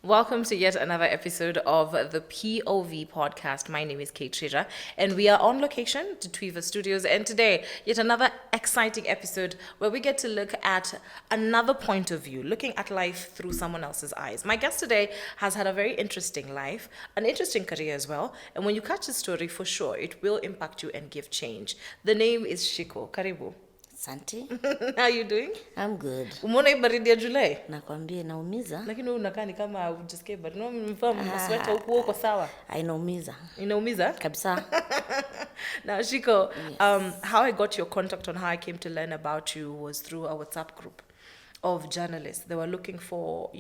Welcome to yet another episode of the POV podcast. My name is Kate Shira, and we are on location to Twiva Studios. And today, yet another exciting episode where we get to look at another point of view, looking at life through someone else's eyes. My guest today has had a very interesting life, an interesting career as well. And when you catch the story, for sure, it will impact you and give change. The name is Shiko. Karibu. Santi. How are you doing? I'm good. Umeona hii baridi ya Julai? Nakwambia naumiza. Lakini wewe unakaa ni kama hujasikia baridi. No, mfahamu sweater uko sawa. Inaumiza. Inaumiza? Kabisa. Now, Shiko, Yes. how I got your contact on how I came to learn about you was through a WhatsApp group of journalists. They were looking for,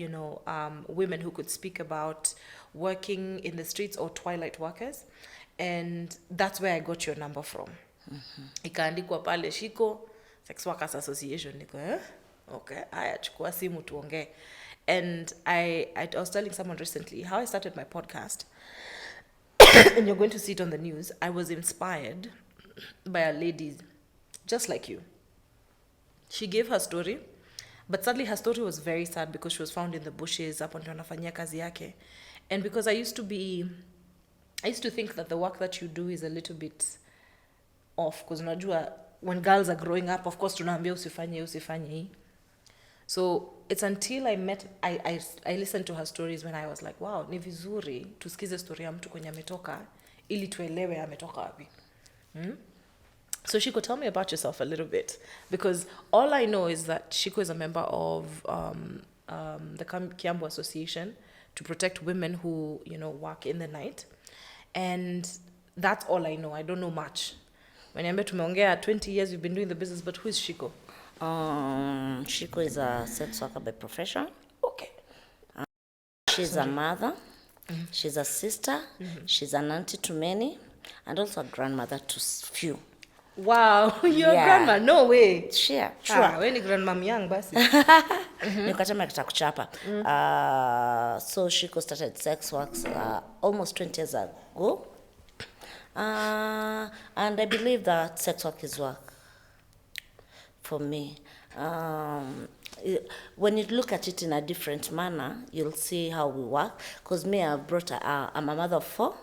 women who could speak about working in the streets or twilight workers. And that's where I got your number from. Ikaandikwa pale Shiko, Sex Workers Association. Niko, okay, haya chukua simu tuongee. And I was telling someone recently how I started my podcast. And you're going to see it on the news. I was inspired by a lady just like you. She gave her story, but sadly her story was very sad because she was found in the bushes hapo ndio anafanyia kazi yake. And because I used to think that the work that you do is a little bit off, because unajua when girls are growing up, of course tunaambia usifanye hii. So it's until I listened to her stories when I was like, wow, ni vizuri tusikize story ya mtu kwenye ametoka ili tuelewe ametoka wapi. So Shiko, tell me about yourself a little bit, because all I know is that Shiko is a member of the Kiambu Association to protect women who, work in the night. And that's all I know. I don't know much. When I met tumeongea 20 years you've been doing the business, but who is Shiko? Shiko is a sex worker by profession. Okay. She's a mother. She's a sister. She's an auntie to many, and also a grandmother to few. Wow, you're a grandma? No way. Sure. Wewe ni grandmom young basi. Nikatama kitakuchapa. So Shiko started sex works almost 20 years ago. And I believe that sex work is work for me. When you look at it in a different manner, you'll see how we work. Because me, I'm a mother of 4.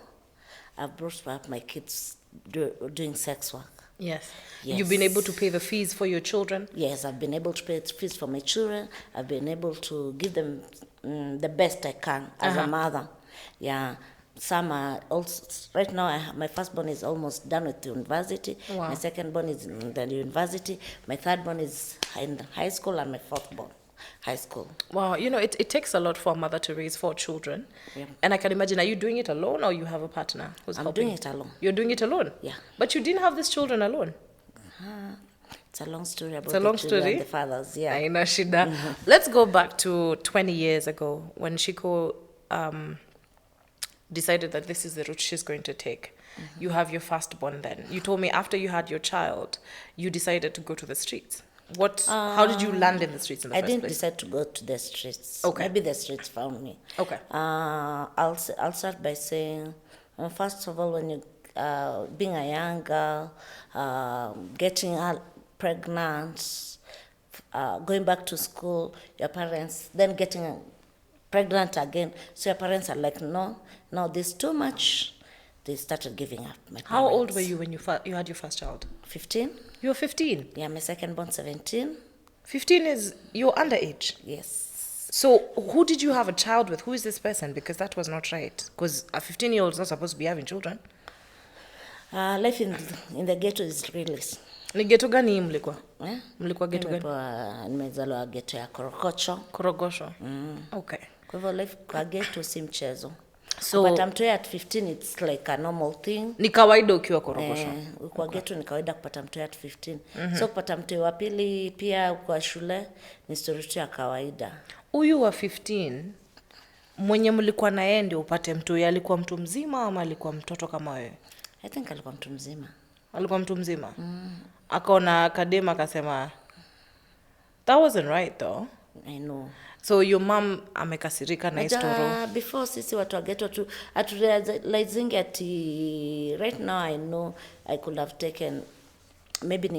I've brought up my kids doing sex work. Yes. You've been able to pay the fees for your children? Yes, I've been able to pay the fees for my children. I've been able to give them the best I can as a mother. Yeah. Some are also, right now, my firstborn is almost done with university. Wow. My secondborn is in the university. My thirdborn is in high school, and my fourthborn, high school. Wow, it takes a lot for a mother to raise 4 children. Yeah. And I can imagine, are you doing it alone or you have a partner who's helping? I'm doing it alone. You're doing it alone? Yeah. But you didn't have these children alone? It's a long story about It's a long the children story. and the fathers. Yeah. Aina shida. Let's go back to 20 years ago when Shiko decided that this is the route she's going to take. You have your firstborn then. You told me after you had your child, you decided to go to the streets. How did you land in the streets in the first place? I didn't decide to go to the streets. Okay. Maybe the streets found me. Okay. I'll start by saying, first of all, when you being a young girl, getting pregnant, going back to school, your parents, then getting pregnant again. So your parents are like, no, there's too much. They started giving up. My parents. How old were you when you had your first child? 15. You were 15? Yeah, my second-born 17. 15 is, you're underage? Yes. So who did you have a child with? Who is this person? Because that was not right. Because a 15-year-old is not supposed to be having children. Life in the ghetto is really... Ni ghetto gani mlikuwa? Mlikuwa ghetto gani? Nimezaliwa ghetto ya Korogosho. Okay. Kwa hivyo life kwa ghetto si mchezo. So kupata mtoto at 15 it's like a normal thing. Ni kawaida ukiwa Korogosho. Kwa ghetto ni kawaida kupata mtoto at 15. So kupata mtoto wa pili pia kwa shule ni story tu ya kawaida. Huyu wa 15 mwenye mlikuwa na yeye ndio upate mtoto, alikuwa mtu mzima ama alikuwa mtoto kama wewe? I think alikuwa mtu mzima. Alikuwa mtu mzima? Akaona akadema akasema that wasn't right though. I know. So your mom amekasirika na historia. Before sisi watu wa ghetto tu aturealizing ati right now I know I could have taken maybe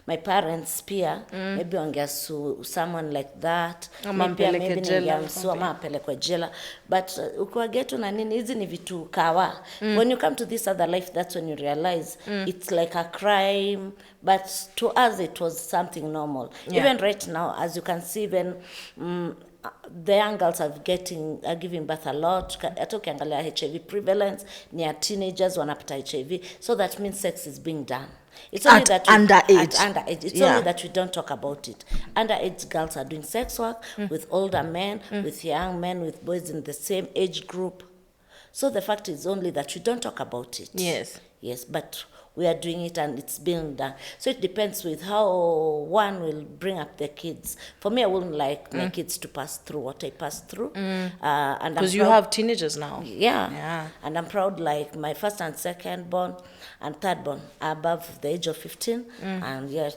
my parents pia maybe wangesu someone like that, maybe ningeamsua ama apelekwe jela. But ukiwa geto na nini, hizi ni vitu kawa. When you come to this other life, that's when you realize it's like a crime, but to us it was something normal. Even right now, as you can see, even the young girls are giving birth a lot. Hata ukiangalia HIV prevalence ni ya teenagers wanapata HIV, so that means sex is being done. It's only that underage. It's only that we don't talk about it. Underage girls are doing sex work with older men, with young men, with boys in the same age group. So the fact is only that we don't talk about it. Yes, but we are doing it and it's being done. So it depends with how one will bring up their kids. For me, I wouldn't like my kids to pass through what I passed through. Because you have teenagers now. Yeah. And I'm proud, like my first and second born and third born are above the age of 15. And yet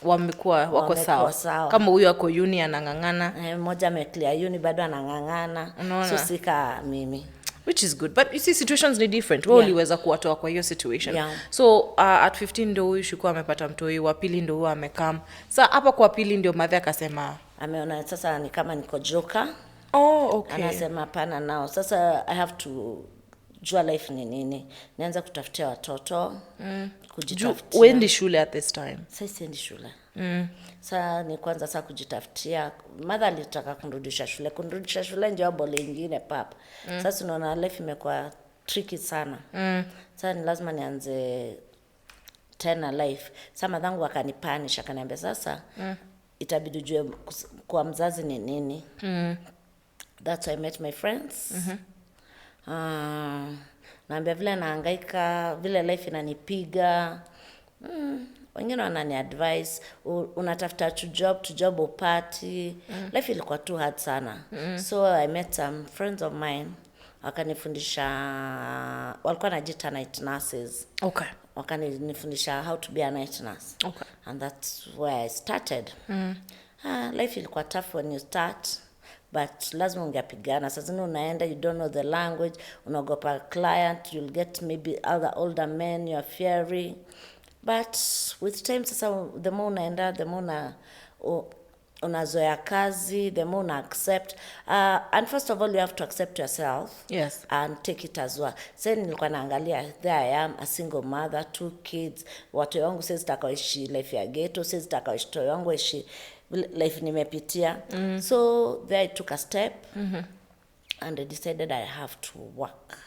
wako sawa. Kama huyo ako uni anangangana. Moja ameclear uni bado anangangana. So sika mimi. Which is good. But you see, situations ni different. Wewe uliweza kuwatoa kwa hiyo situation. So at 15 ndio huyu Shiko amepata mtoi, wa pili ndio huyu amekam. Sasa hapa kwa pili ndio mother akasema ameona sasa ni kama niko joker. Okay. Anasema hapana nao. Sasa I have to jua life ni nini. Nianza kutafutia watoto, kujitafutia. Uendi shule at this time? Sasa siendi shule. Sasa ni kwanza sasa kujitafutia. Mother alitaka kunirudisha shule. Kunirudisha shule ndio bole nyingine papa. Sasa unaona life imekuwa tricky sana. Sasa ni lazima nianze tena life. Sasa madhangu akanipanish, akaniambia sasa itabidi ujue kwa mzazi ni nini. That's why I met my friends. Naambia vile nahangaika, vile life inanipiga. Wengine wanani advice, unatafuta to job upati. Life ilikuwa too hard sana. So I met some friends of mine, wakanifundisha, walikuwa wanajiita night nurses. Okay. Wakanifundisha how to be a night nurse. Okay. And that's where I started. Life ilikuwa tough when you start, but lazima ungepigana. Sasa unaenda, you don't know the language, unaogopa client, you'll get maybe other older men, you're fearing. But with time, sasa the more unaenda, the more unazoea kazi, the more una accept. And first of all, you have to accept yourself. Yes. And take it as well. Sasa nilikuwa naangalia, there I am, a single mother, 2 kids. Watu wangu sasa sitakaoishi life ya ghetto, sasa sitakaoishi watu wangu ishi life nimepitia. So there I took a step. And I decided I have to work.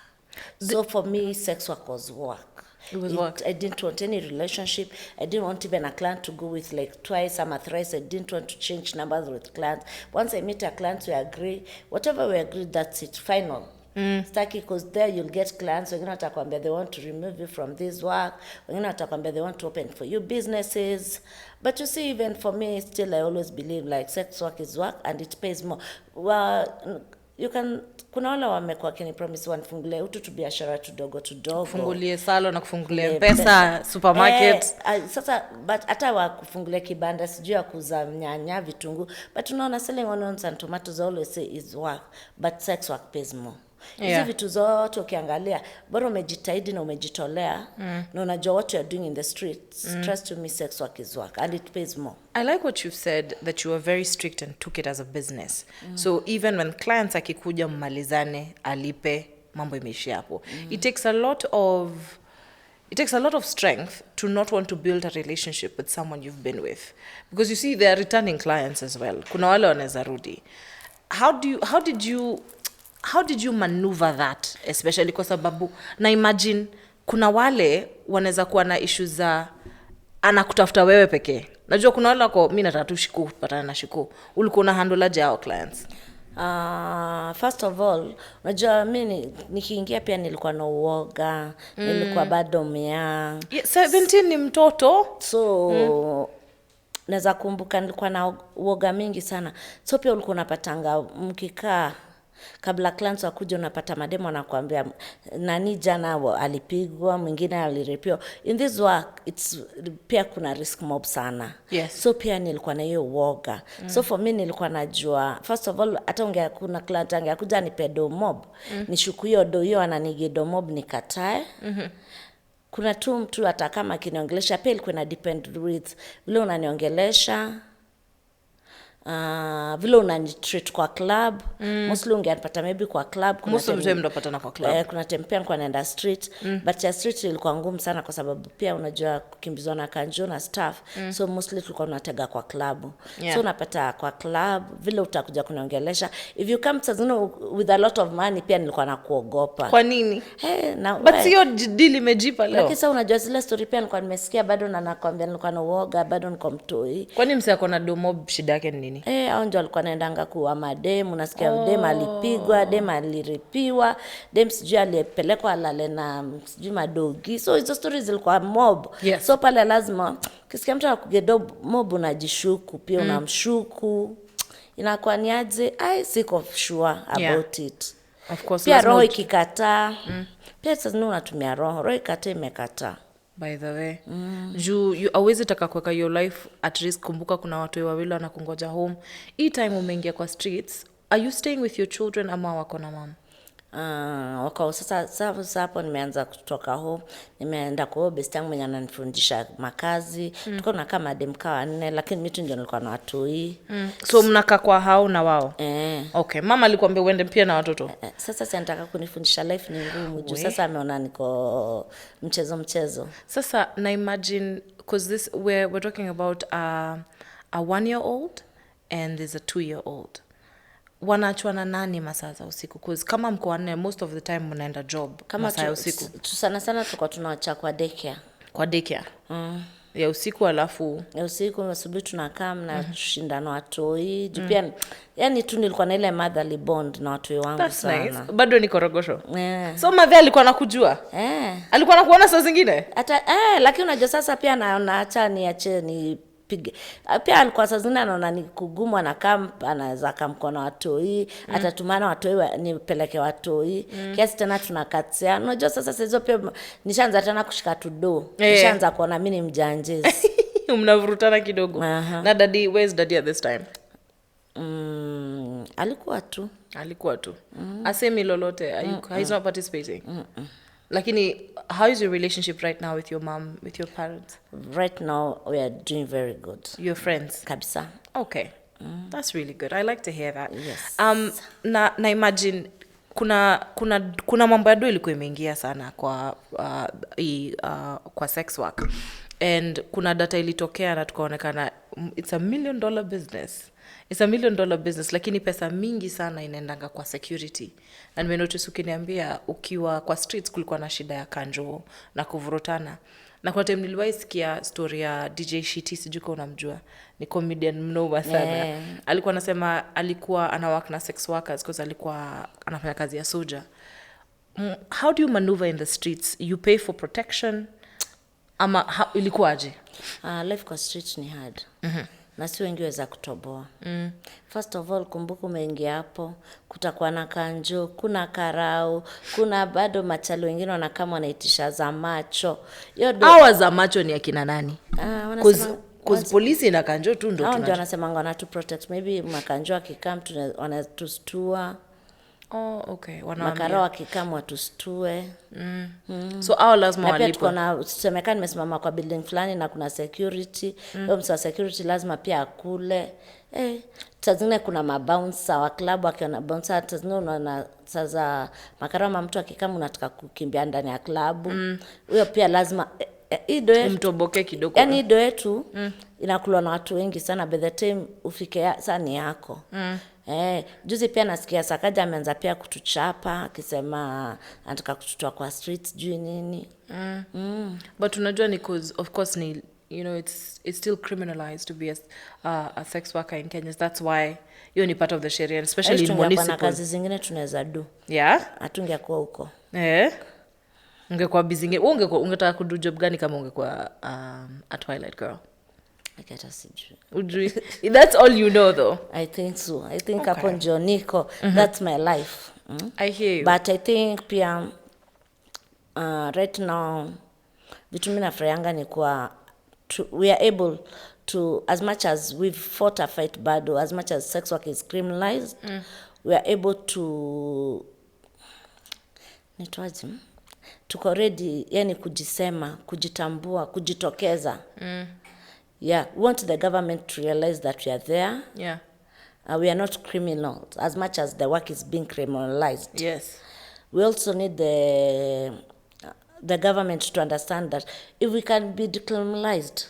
So for me, sex work was work. It was work. I didn't want any relationship. I didn't want even a client to go with like twice or thrice. I didn't want to change numbers with clients. Once I meet a client, we agree. Whatever we agree, that's it. Final. Staki, because there you'll get clients. Wengine watakwambia they want to remove you from this work. Wengine watakwambia they want to open for you businesses. But you see, even for me, still I always believe like sex work is work and it pays more. Well, you can, kuna wale wamekuwa kini promise wanifungulie utu biashara tudogo. Kufungulie salon na kufungulie pesa supermarket. Sasa but hata wakufungulia kibanda sijui ya kuuza nyanya vitunguu, but unaona selling onions and tomatoes always say is work, but sex work pays more. Hizi vitu zote ukiangalia, bora umejitahidi na umejitolea, na unajua what you are doing in the streets. Trust me, sex work is work and it pays more. I like what you've said, that you were very strict and took it as a business. So even when clients akikuja mmalizane, alipe, mambo imeishia hapo. It takes a lot of strength to not want to build a relationship with someone you've been with. Because you see, they are returning clients as well. Kuna wale wanaweza rudi. How did you maneuver that, especially kwa sababu na imagine kuna wale wanaweza kuwa na issues za anakutafuta wewe pekee. Najua kuna wale wako mimi nataka tu Shiko patana na Shiko. Ulikuwa na handle aje hao clients? First of all, unajua mimi nikiingia pia nilikuwa na uoga, nilikuwa bado young. 17 ni mtoto. So naweza kumbuka nilikuwa na uoga mingi sana. So pia ulikuwa unapatanga mkikaa kabla clients wakuja, unapata mademo anakuambia nani jana alipigwa, mwingine alirepiwa. In this work it's pia kuna risk mob sana. Yes. So pia nilikuwa na hiyo uoga. So for me nilikuwa najua first of all, hata kuna client angekuja nipe do mob, nishuku hiyo do hiyo ananige do mob nikatae. kuna tu mtu hata kama akiniongelesha pia ilikuwa ina depend with vile unaniongelesha, vile unanitreat kwa club. Mostly ungenipata maybe kwa club. Most of the time ndapatana kwa club. Kuna tempia nilikuwa naenda street. But ya street ilikuwa ngumu sana kwa sababu pia unajua kukimbizwa na kanjo na staff. So mostly tulikuwa tunatega kwa club. So unapata kwa club vile utakuja kuniongelesha. If you come to with a lot of money pia nilikuwa nakuogopa. Kwa nini? But sio deal imejipa leo. Lakini sasa unajua zile story pia nilikuwa nimesikia bado na nakwambia nilikuwa na uoga bado niko mtoi. Kwani msee akona domob shida yake ni nini? Hao ndio alikuwa anaendanga kuwa madem, unasikia dem alipigwa, dem aliripiwa, dem sijui alipelekwa alale na sijui madogi. So hizo stories zilikuwa mob. So pale lazima kisikia mtu anakugedo mob unajishuku, pia unamshuku. Inakuwa ni aje? Siko sure about it. Of course. Pia roho ikikataa. Pia sasa unatumia roho ikikataa imekataa. By the way, you always taka kuweka your life at risk. Kumbuka kuna watu wawili wanakungoja home. Hii time umeingia kwa streets, are you staying with your children ama wako na mom? Wako sasa hapo nimeanza kutoka home, nimeenda kwa best yangu mwenye ananifundisha makazi. Tuko na kama demka 4 lakini mimi tu ndio nilikuwa na watu hii. So mnakaa kwa hao na wao? Okay, mama alikwambia uende pia na watoto? Sasa nataka kunifundisha life ni ngumu juu sasa ameona niko mchezo. Sasa na imagine because this we're talking about a 1-year-old and there's a 2-year-old. Wanaachwana nani masaa za usiku? Cause kama mko wanne most of the time mnaenda job kama masaa ya usiku. Sana tulikuwa tunaacha kwa daycare. Kwa daycare. Ya usiku alafu ya usiku asubuhi tunakaa na tushindana watoi. Pia yani tu nilikuwa na ile motherly bond na watoi wangu. That's sana. Nice. Bado ni korogosho. So mother alikuwa anakujua? Alikuwa anakuona saa zingine? Hata lakini unajua sasa pia naacha niache ni pige. Pia alikuwa saa zingine anaona ni kugumu na camp anaweza kamkona watoi, atatumana watoi nipeleke watoi. Kiasi tena tunakatia. Unajua sasa hizo pia nishaanza tena kushika tudo. Nishaanza kuona mimi ni mjanjezi. Mnavurutana kidogo. Na daddy, where's daddy at this time? Alikuwa tu. Asemi lolote, he's not participating. Lakini how is your relationship right now with your mom, with your parents? Right now we are doing very good. You're friends? Kabisa. Okay. That's really good. I like to hear that. Yes. Na imagine kuna mambo ya do ilikuwa imeingia sana kwa sex work. And kuna data ilitokea na tukaonekana it's $1 million business. It's $1 million business, lakini pesa mingi sana inaendanga kwa security. Na nimenotice ukiniambia ukiwa kwa streets kulikuwa na shida ya kanjo na kuvurutana. Na kwa time niliwahi sikia story ya DJ Shiti, sijui kama unamjua. Ni comedian mnoma sana. Alikuwa anasema alikuwa anawork na sex workers because alikuwa anafanya kazi ya soja. How do you maneuver in the streets? You pay for protection? Ama ilikuwaje? Life kwa streets ni hard. Na si wengi weza kutoboa. First of all, kumbuka umeingia hapo, kutakuwa na kanjo, kuna karau, kuna bado machali wengine wanakama wanaitisha za macho. Hawa za macho ni akina nani? Cause polisi na kanjo tu ndo tunajua. Ndio wanasema ngona to protect, maybe makanjo akikam wanatustua. Okay. Makarao akikam watustue. So our lazima walipo. Na pia tuko na semekani nimesimama kwa building fulani na kuna security. Msa security lazima pia akule. Tazingine kuna mabouncer wa club wakiona bouncer, tazingine unaona sasa makarao mtu akikam unataka kukimbia ndani ya club. Huyo pia lazima mtoboke kidogo. Yani ido yetu inakulwa na watu wengi sana, by the time ufike saa ni yako. Juzi pia nasikia Sakaja ameanza pia kutuchapa akisema anataka kututoa kwa streets juu nini. But unajua ni cause of course ni it's still criminalized to be a sex worker in Kenya. That's why ni part of the sharia, especially in municipal. Na kazi zingine tunaweza do. Hatungekuwa huko. Ungekuwa busy zingine. Ungetaka kudu job gani kama ungekuwa a Twilight girl? Sijui. That's all you know though. I think so. I think upon Joniko, that's my life. I hear you. But I think pia right now vitu mimi nafurahia ni kwa we are able to, as much as we've fought a fight bado, as much as sex work is criminalized, we are able to tuko ready, yani kujisema, kujitambua, kujitokeza. Yeah, we want the government to realize that we are there. Yeah. We are not criminals as much as the work is being criminalized. Yes. We also need the government to understand that if we can be decriminalized,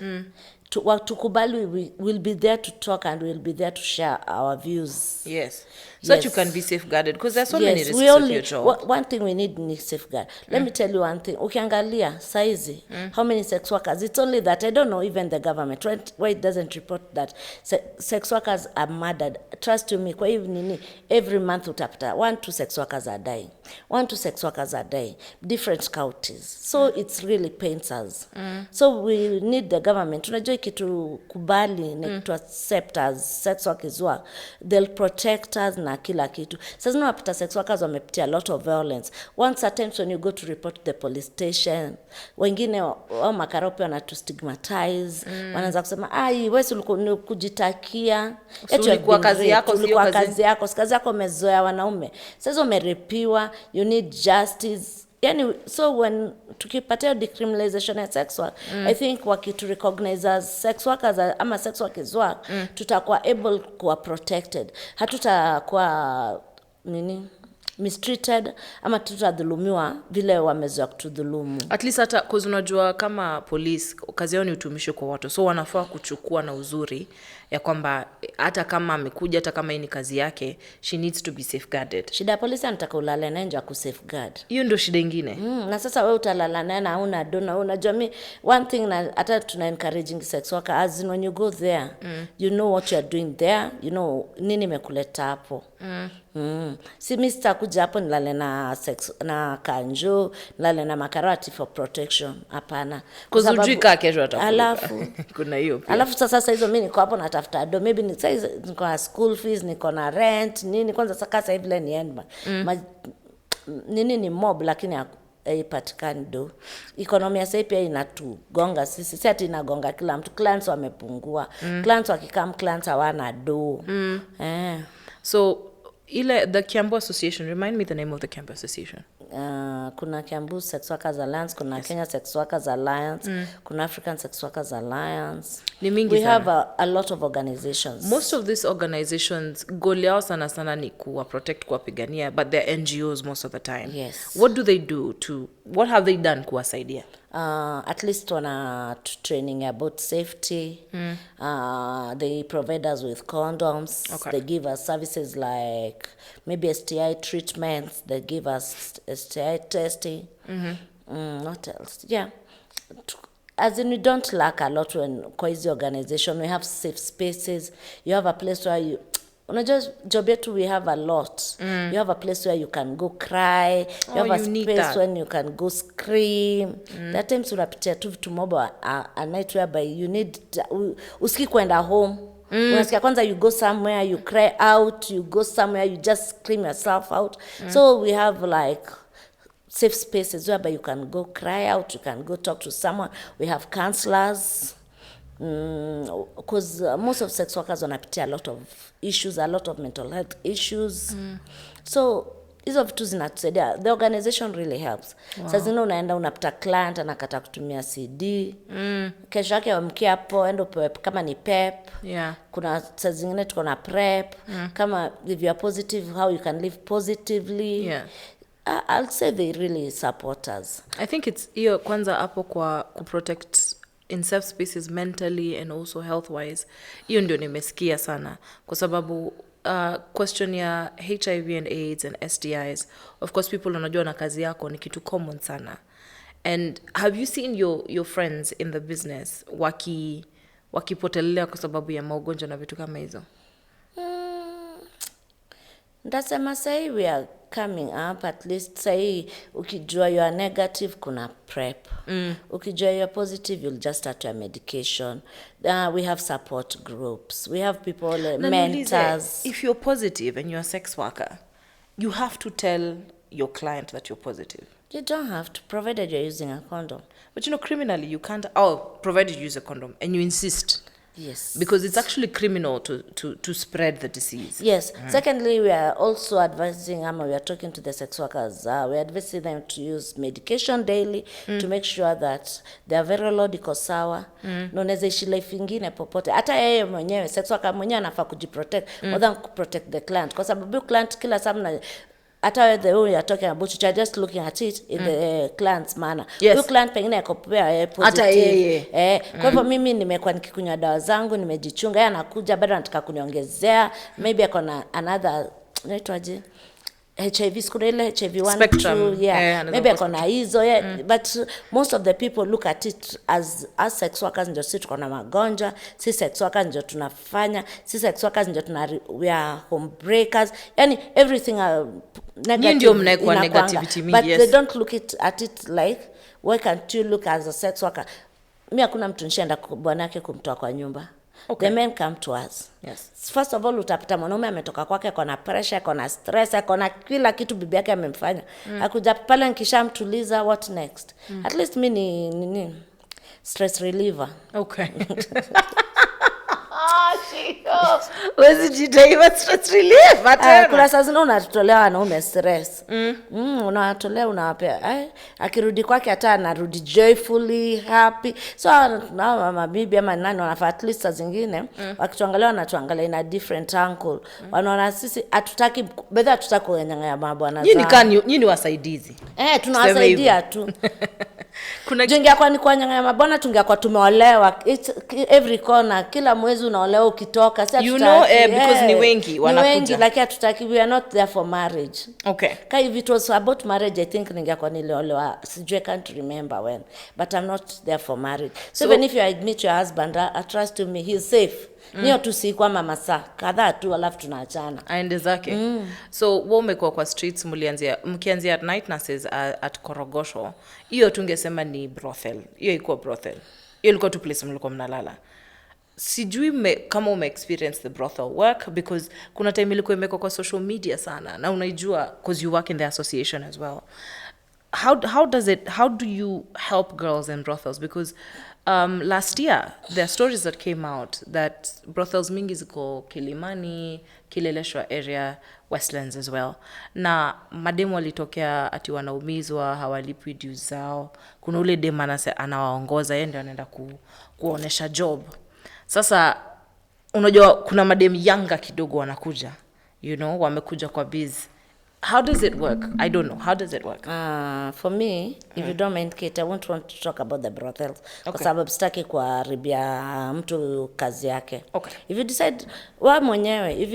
tukubali, we will be there to talk and we'll be there to share our views. Yes. So that you can be safeguarded, because there's so many risks of your job. One thing we need is safeguard. Let me tell you one thing. Ukiangalia saizi, how many sex workers? It's only that I don't know even the government why it doesn't report that sex workers are murdered. Trust me, kwa hivi nini, every month utapata 1-2 sex workers are dying. 1-2 sex workers are dying. Different counties. So it's really pains us. So we need the government. Unajua kitu kubali na to accept as sex workers work. They'll protect us na kila kitu. Sasa unapata sex workers wamepitia a lot of violence. Once at times when you go to report to the police station, wengine wao makarope wanatu stigmatize, wanaanza kusema wewe ulikuwa kujitakia, ulikuwa kazi yako, sio kazi yako umezoea wanaume. Sasa umerepiwa, you need justice. Yani, so when tukipatia decriminalization ya sex work, I think wakitu recognize as sex workers ama sex workers work, tutakuwa able kuwa protected. Hatutakuwa mistreated ama tutadhulumiwa vile wamezoea kutudhulumu. At least hata cause unajua kama police kazi yao ni utumishi kwa watu, so wanafaa kuchukua na uzuri ya kwamba hata kama amekuja, hata kama hii ni kazi yake, she needs to be safeguarded. Shida ya polisi anataka ulale naye nje ku safeguard. Hiyo ndio shida nyingine. Na sasa wewe utalala naye na una dona, unajua mimi one thing na hata tuna encouraging sex worker as in when you go there, you know what you are doing there, you know nini imekuleta hapo. Si mimi sitakuja hapo nilale na sex na kanjo, nilale na makarati for protection. Hapana. Kwa sababu hujui kaa kesho atakuwa. Alafu kuna hiyo pia. Alafu sasa hizo mimi niko hapo natafuta do, maybe niko na school fees, niko na rent, nini kwanza sasa hivi le nienda. Nini ni mob lakini haipatikani do. Economy sasa pia inatugonga sisi. Si ati inagonga kila mtu. Clients wamepungua. Clients wakikam, clients hawana do. So the Kiambu Association, remind me the name of the Kiambu Association. Kuna Kiambu Sex Workers Alliance, kuna Kenya Sex Workers Alliance, kuna African Sex Workers Alliance. We have a lot of organizations. Most of these organizations goal yao sana sana ni kuwa protect, kuwapigania, but they're NGOs most of the time. Yes. What do they do what have they done kuwasaidia? At least wana training about safety. They provide us with condoms. Okay. They give us services like maybe STI treatments. They give us STI testing. What else? Yeah. As in, we don't lack a lot when kwa hizi organization. We have safe spaces. You have a place where you unajua job yetu we have a lot. You have a place where you can go cry. You have a space when you can go scream. That times unapitia tu vitu moba a night whereby you need usiki kwenda home. Unasikia kwanza you go somewhere, you cry out, you go somewhere, you just scream yourself out. So we have like safe spaces whereby you can go cry out, you can go talk to someone. We have counselors. Because most of sex workers wanapitia a lot of issues, a lot of mental health issues. So hizo vitu zinatusaidia. The organization really helps. Sasa zingine unaenda unapata client anakata kutumia CD. Kesho yake wamkia hapo endo kama ni PEP. Yeah. Kuna saa zingine tuko na PrEP. Kama if you are positive, how you can live positively. Yeah. I'll say they really support us. I think it's hiyo kwanza hapo kwa kuprotect in safe spaces mentally and also health wise. Hiyo ndio nimesikia sana kwa sababu question ya HIV and AIDS and STIs, of course people wanajua na kazi yako ni kitu common sana. And have you seen your friends in the business wakipotelea kwa sababu ya magonjwa na vitu kama hizo? Ndasema sahi we are coming up, at least sahi ukijua you are negative kuna PrEP. Ukijua you are positive you'll just start your medication. We have support groups. We have people, mentors. If you're positive and you're a sex worker, you have to tell your client that you're positive. You don't have to, provided you're using a condom. But criminally you can't, provided you use a condom and you insist. Yes. Because it's actually criminal to spread the disease. Yes. Secondly, we are also advising, we are talking to the sex workers, we are advising them to use medication daily to make sure that their very load iko sawa. Na unaweza ishi life ingine popote. Hata yeye mwenyewe, sex worker mwenyewe anafaa kujiprotect, more than protect the client. Kwa sababu client kila saa hata the way you are talking about, you are just looking at it in the client's manner. Yes. Client pengine akopea positive. Hata yeye. Kwa hivyo mimi nimekuwa nikikunywa dawa zangu, nimejichunga, yeye anakuja bado anataka kuniongezea, maybe akona another naitwaje HIV, kuna ile HIV 1 2, maybe akona hizo, but most of the people look at it as sex workers ndio sisi tuko na magonjwa, si sex workers ndio tunafanya, si sex workers ndio we are home breakers, yani everything negative ndio mnaikuwa negativity mingi. But they don't look at it like, why can't you look as a sex worker? Mimi hakuna mtu nishaenda bwanake kumtoa kwa nyumba. The men come to us. Yes. First of all, utapata mwanaume ametoka kwake, kona pressure, kona stress, kona kila kitu bibi yake amemfanya. Akuja pale nikishamtuliza, what next? At least mimi ni stress reliever. Okay. Shiko. Wezi jitaiva stress relief. Kuna saa zingine unatolewa wanaume stress. Unawatolea, unawapea. Akirudi kwake hata anarudi joyfully, happy. So na mama bibi ama nani wanafaa at least saa zingine wakituangalia wanatuangalia in a different angle. Wanaona sisi hatutaki kunyang'anya mabwana zao. Nyinyi wasaidizi. Tunawasaidia tu. Jengia kwa ni kunyang'anya mabwana, tungekuwa tumeolewa every corner, kila mwezi unaolewa ukitoka. Because ni wengi wanakuja. Ni wengi, lakini hatutaki, we are not there for marriage. Okay. If it was about marriage, I think ningekuwa niliolewa, sijui, can't remember when, but I'm not there for marriage. So even if you admit your husband, I trust me, he's safe. Niyo tu si kwa masaa kadhaa tu alafu tunaachana. Aende zake. So wewe umekuwa kwa streets, mkianzia at night nurses at Korogosho. Hiyo tungesema ni brothel. Hiyo ilikuwa brothel. Hiyo ilikuwa tu place mlikuwa mnalala. Sijui kama experience the brothel work, because kuna time ilikuwa imekuwa kwa social media sana na unaijua because you work in the association as well. How do you help girls in brothels? Because last year there are stories that came out that brothels mingi ziko Kilimani, Kileleshwa area, Westlands as well. Na mademu walitokea ati wanaumizwa, hawalipwi dues zao. Kuna ule demu anawaongoza, yeye ndio anaenda kuonesha job. Sasa unajua kuna mademu yanga kidogo wanakuja, wamekuja kwa biz. How does it work? I don't know. How does it work? For me, if you don't mind, Kate, I won't want to talk about the brothels. Kwa sababu sitaki kuharibia mtu kazi yake. Okay. If you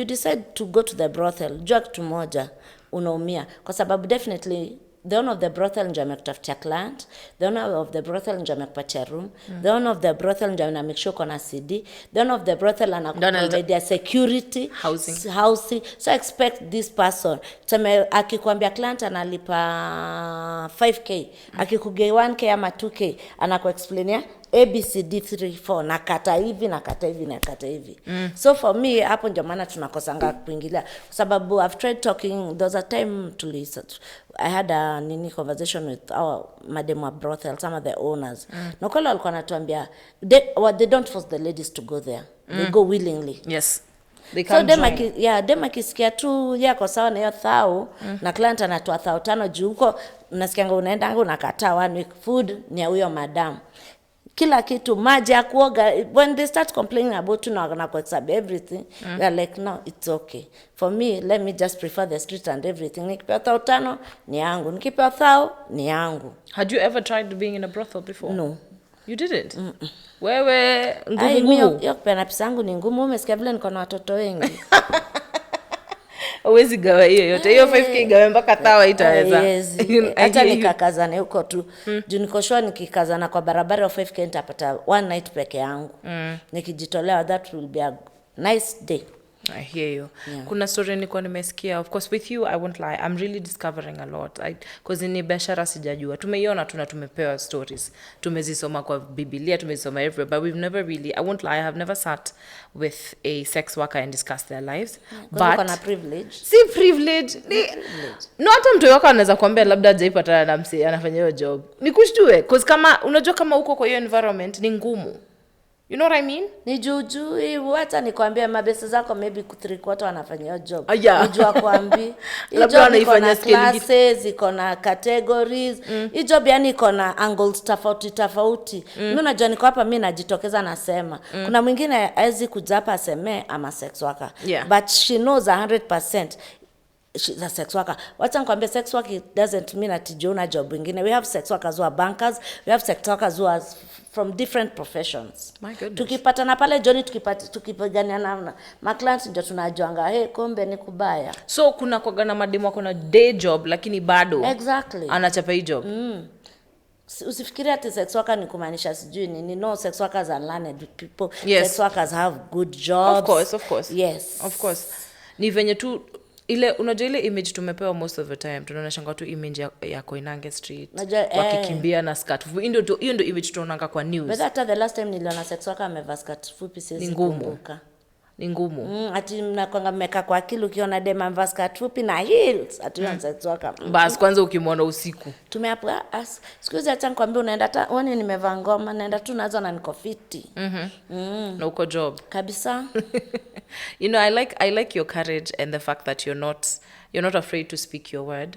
decide to go to the brothel, jua kitu moja, unaumia. Kwa sababu definitely, the owner of the brothel ndio amekutafutia client, the owner of the brothel ndio amekupatia room, the owner of the brothel ndio ana make sure kuna CD, the owner of the brothel anakuprovidea security, housing. So expect this person, akikwambia client analipa 5k, akikugei 1k ama 2k, anakuexplainia ABCD 3 4 nakata hivi. So for me hapo ndio maana tunakosanga kuingilia, kwa sababu I've tried talking. There was a time I had a conversation with our madam of brothel, some of the owners. Na kwa walikuwa wanatuambia they don't force the ladies to go there. They go willingly. Yes. They can't join. Dem akisikia tu yako sawa na hiyo thao, na client anatoa 5,000 juu huko, unasikianga unaenda unakataa 1 week food ni huyo madam. Kila kitu, maji ya kuoga. When they start complaining about na kuhesabu everything, they're like, no, it's okay. For me, let me just prefer the street and everything. Nikipewa 5,000 ni yangu, nikipewa 1,000 ni yangu. Had you ever tried being in a brothel before? No. You didn't? Wewe ngumu. Hiyo kupeana pesa yangu ni ngumu. Umesikia vile niko na watoto wengi. Uwezi gawa hiyo yote. Hiyo 5k gawa mpaka tawa itaweza. Hata nikakazana huko tu. Juu niko sure nikikazana kwa barabara 5k nitapata 1 night peke yangu. Nikijitolea, that will be a nice day. I hear you. Yeah. Kuna story nilikuwa nimesikia. Of course with you I won't lie, I'm really discovering a lot. Because ni biashara sijajua. Tumeiona tumepewa stories. Tumezisoma kwa Biblia, tumezisoma everywhere, but we've never really, I won't lie, I have never sat with a sex worker and discussed their lives. But kuna privilege. Si privilege. No, hata mtu wako anaweza kuambia labda hajaipata na msi anafanya hiyo job. Nikushtue because kama unajua kama uko kwa hiyo environment ni ngumu. You know what I mean? Ni juju hivi, hata nikwambia mabesi zako maybe 3/4 wanafanya hiyo job. Yeah. Nijua kuambi. Labda wanaifanya classes, iko na categories. Hii job yani iko na angles tofauti. Mimi unajua niko hapa mimi najitokeza nasema. Kuna mwingine hawezi kuja hapa aseme ama sex worker. Yeah. But she knows 100% she's a sex worker. Wacha nikwambie, sex work it doesn't mean that juna job wengine. We have sex workers who are bankers, we have sex workers who are from different professions. My goodness. Tukipatana pale Johnny, tukipigania na clients ndio tunajuanga kumbe ni kubaya. So kuna kwa mademo kuna day job lakini bado exactly anachapa hii job. Usifikirie ati sex worker ni kumaanisha sijui ni. No, sex workers are learned people. Yes. Sex workers have good jobs. Of course. Yes. Of course. Ni venye tu ile unajua ile image tumepewa most of the time, tunaona shanga tu image ya Koinange Street wakikimbia na skirt fupi. Hiyo ndio image tunaona kwa news. But hata the last time niliona sex worker amevaa skirt fupi siwezi kumbuka. Ni ngumu. Ati mnakwanga mmeka kwa akili ukiona dem amevaa skirt fupi na heels ati sex worker. Bas kwanza ukimwona usiku. Tumeapa siku hizi acha nikwambie, unaenda hata uone nimevaa ngoma naenda tu nazo na niko fiti. Na uko job. Kabisa. You know, I like your courage and the fact that you're not afraid to speak your word.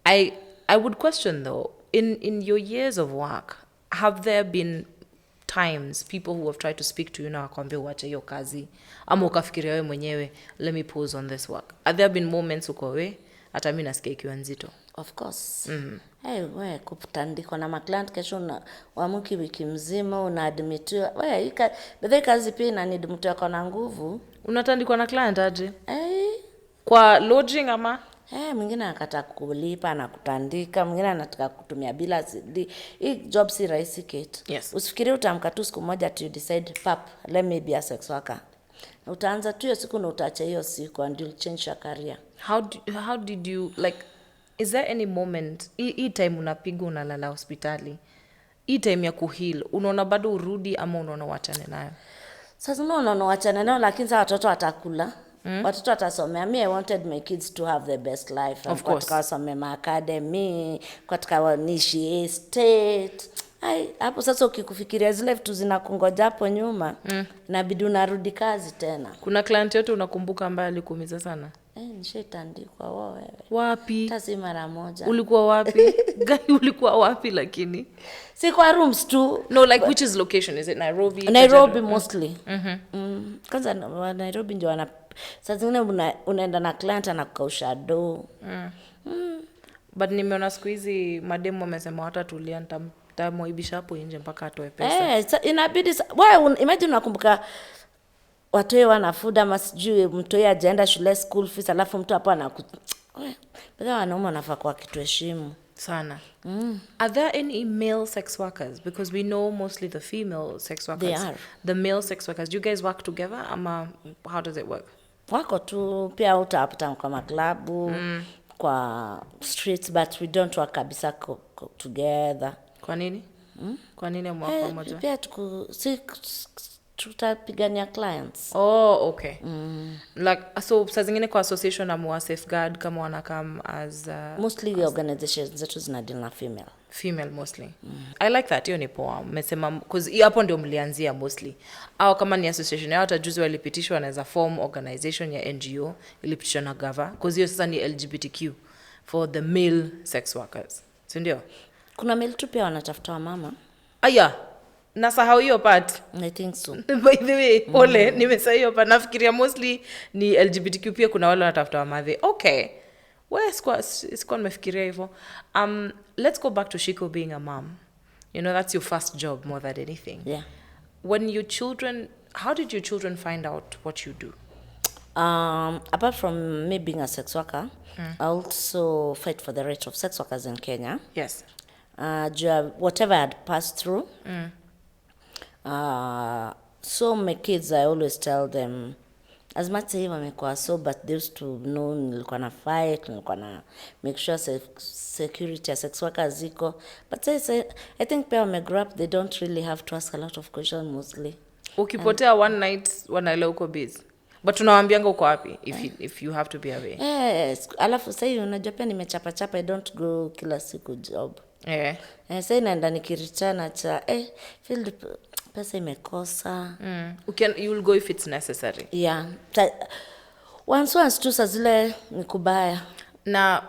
I would question though, in your years of work, have there been times people who have tried to speak to you na wakwambia uache hiyo kazi ama ukafikiria wewe mwenyewe, let me pause on this work? Have there been moments uko we hata mimi nasikia ikiwa nzito? Of course. Wewe kutandikwa na maclient kesho waamuki wiki mzima unaadmitiwa. Wewe bedhe kazi pia ina need mtu yako na nguvu. Unatandikwa na client aje? Kwa lodging ama? Mwingine anataka kulipa na kutandika, mwingine anataka kutumia bila CD. Hii job si rahisi Kate. Yes. Usifikirie utaamka tu siku moja to decide let me be a sex worker. Utaanza tu hiyo siku na utaacha hiyo siku and you'll change your career. How did you, like, is there any moment hii time unapigwa unalala hospitali, hii time ya kuheal, unaona bado urudi ama unaona wachane nayo? Sasa unaona wachane nayo, lakini sasa watoto watakula. Watoto watasomea. I wanted my kids to have the best life. Of course. Kwa somema academy, kwa wanishi estate. Hapo sasa ukikufikiria zile vitu zinakungoja hapo nyuma, inabidi unarudi kazi tena. Kuna client yote unakumbuka ambaye alikuumiza sana? Nishetandikwa wewe. Wapi? Tasi mara moja. Ulikuwa wapi? Guy, ulikuwa wapi lakini? Si kwa rooms tu. No, like which is location? Is it Nairobi? Nairobi mostly. Kwanza Nairobi ndio saa zingine unaenda na client anakukausha do. But nimeona siku hizi mademo wamesema watatulia nitamoibisha hapo nje mpaka atoe pesa. Inabidi wewe imagine unakumbuka watoe wanafuda masijui mtoi ajaenda shule school fees alafu mtu hapo bado wanaume wanafaa kwa kitu heshimu sana. Are there any male sex workers? Because we know mostly the female sex workers. They are. The male sex workers, do you guys work together ama how does it work? Wako tu pia utapata kwa maklabu, kwa streets, but we don't work kabisa together. Kwa nini? Kwa nini mwako pamoja? Pia tutapigania clients. Oh, okay. Like, so saa zingine kwa association amua safeguard kama wanakam as mostly organizations zetu zinadeal na female mostly. I like that. Hiyo ni poa. Mmesema because hapo ndio mlianzia mostly. Au kama ni association yao tajuzi walipitishwa wanaweza form organization ya NGO ilipitishwa na gava because hiyo sasa ni LGBTQ for the male sex workers. Si ndio? Kuna male tu pia wanatafuta mama. Aya. Nasahau hiyo part. I think so. By the way, ole nimesahau hiyo part. Nafikiria mostly ni LGBTQ pia kuna wale wanatafuta madhe. Okay. Well, sikuwa nimefikiria hivyo. Let's go back to Shiko being a mom. You know, that's your first job more than anything. Yeah. How did your children find out what you do? Apart from me being a sex worker, I also fight for the right of sex workers in Kenya. Yes. Whatever I had passed through. So my kids, I always tell them, as much as wamekuwa so, but they used to know nilikuwa na fight, nilikuwa na make sure security ya sex workers ziko. But I think pia when they grow up, they don't really have to ask a lot of questions mostly. Ukipotea one night, wanaelewa uko busy. But tunawaambianga uko wapi if you have to be away. Yes, alafu sasa unajua pia nimechapa I don't go kila siku job. Yeah. Sasa naenda nikirichana cha field pesa imekosa. You will go if it's necessary. Yeah. Once tu saa zile ni kubaya. Na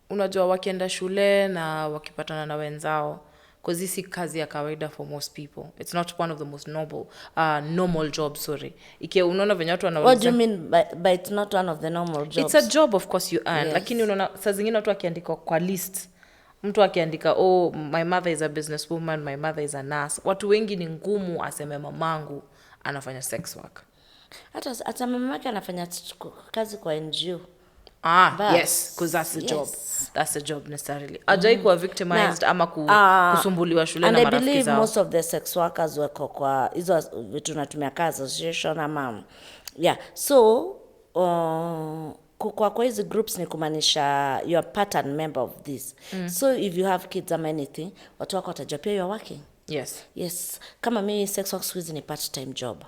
unajua wakienda shule na wakipatana na wenzao, because this is kazi ya kawaida for most people. It's not one of the most normal jobs, sorry. Unaona venye watu wanauliza. What do you mean by it's not one of the normal jobs? It's a job, of course you earn. Yes. Lakini unaona saa zingine watu akiandika kwa list. Mtu akiandika, my mother is a businesswoman, my mother is a nurse. Watu wengi ni ngumu aseme mamangu anafanya sex work. Hata mamake anafanya kazi kwa NGO. Yes, because that's the job. That's the job necessarily. Ajai kuwa victimized ama kusumbuliwa shule na marafiki zao. And I believe most of the sex workers wako kwa hizo vitu natumia kazi association ama yeah. So kwa hizi groups ni kumaanisha you are part and member of this. So if you have kids or anything, watu wako watajua pia you are working. Yes. Kama mimi sex work squeeze ni part time job.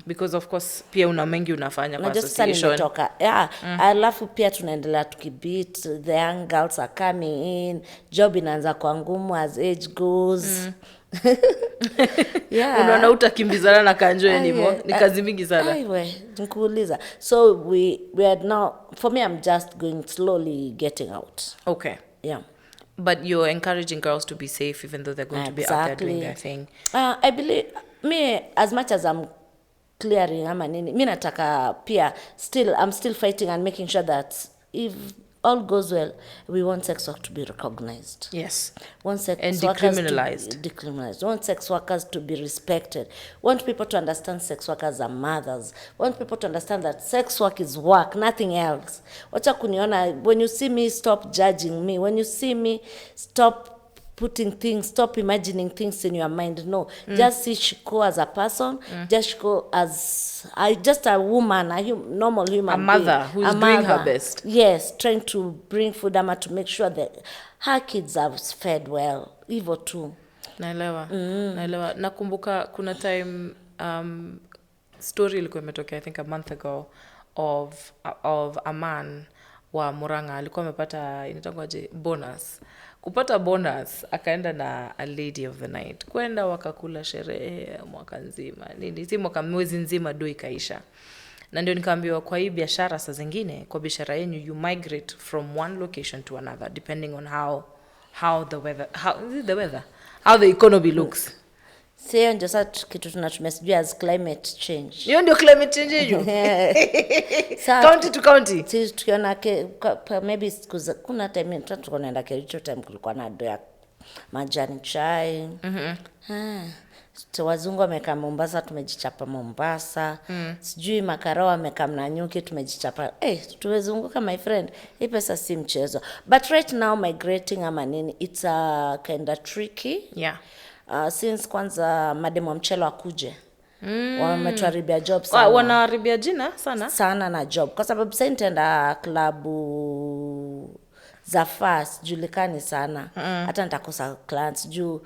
Because of course pia una mengi unafanya kwa association. Alafu pia tunaendelea tukibit, the young girls are coming in, job inaanza kwa ngumu as age goes. Unaona utakimbizana na kanjo anymore. Ni kazi mingi sana. Nikuuliza. So we are now, for me I'm just going slowly getting out. Okay. Yeah. But you're encouraging girls to be safe even though they're going to be out there doing their thing. I believe, me, as much as I'm clearing ama nini, mi nataka pia, I'm still fighting and making sure that if all goes well, we want sex work to be recognized. Yes. Want sex and decriminalized. decriminalized. Want sex workers to be respected. Want people to understand sex workers are mothers. Want people to understand that sex work is work, nothing else. Wacha kuniona, when you see me, stop judging me. When you see me, stop imagining things in your mind. No, just see Shiko as a person, just Shiko as just a woman, normal human being. A mother who's doing her best. Yes, trying to bring food ama to make sure that her kids are fed well. Hivyo tu. Naelewa. Nakumbuka kuna time story ilikuwa imetokea I think a month ago of a man wa Murang'a alikuwa amepata inaitwaje bonus. Kupata bonus akaenda na a lady of the night. Kwenda wakakula sherehe mwaka nzima. Si mwezi nzima do ikaisha. Na ndio nikaambiwa kwa hii biashara saa zingine, kwa biashara yenu you migrate from one location to another depending on how the economy looks. Sio ndio sasa kitu tunatumia sijui as climate change. Hiyo ndio climate change hiyo. County to county. Sisi tukiona maybe kuna time tunaenda Kericho time kulikuwa na doya majani chai. Wazungu wamekaa Mombasa tumejichapa Mombasa. Sijui makarao wamekaa Mnanyuki tumejichapa. Tumezunguka my friend. Hii pesa si mchezo. But right now migrating ama nini, it's kind of tricky. Yeah. Since kwanza mademu wa mchelo akuje. Wametuharibia job sana. Wanaharibia jina sana? Sana na job. Kwa sababu sasa nitaenda klabu za fast julikani sana. Hata nitakosa clients juu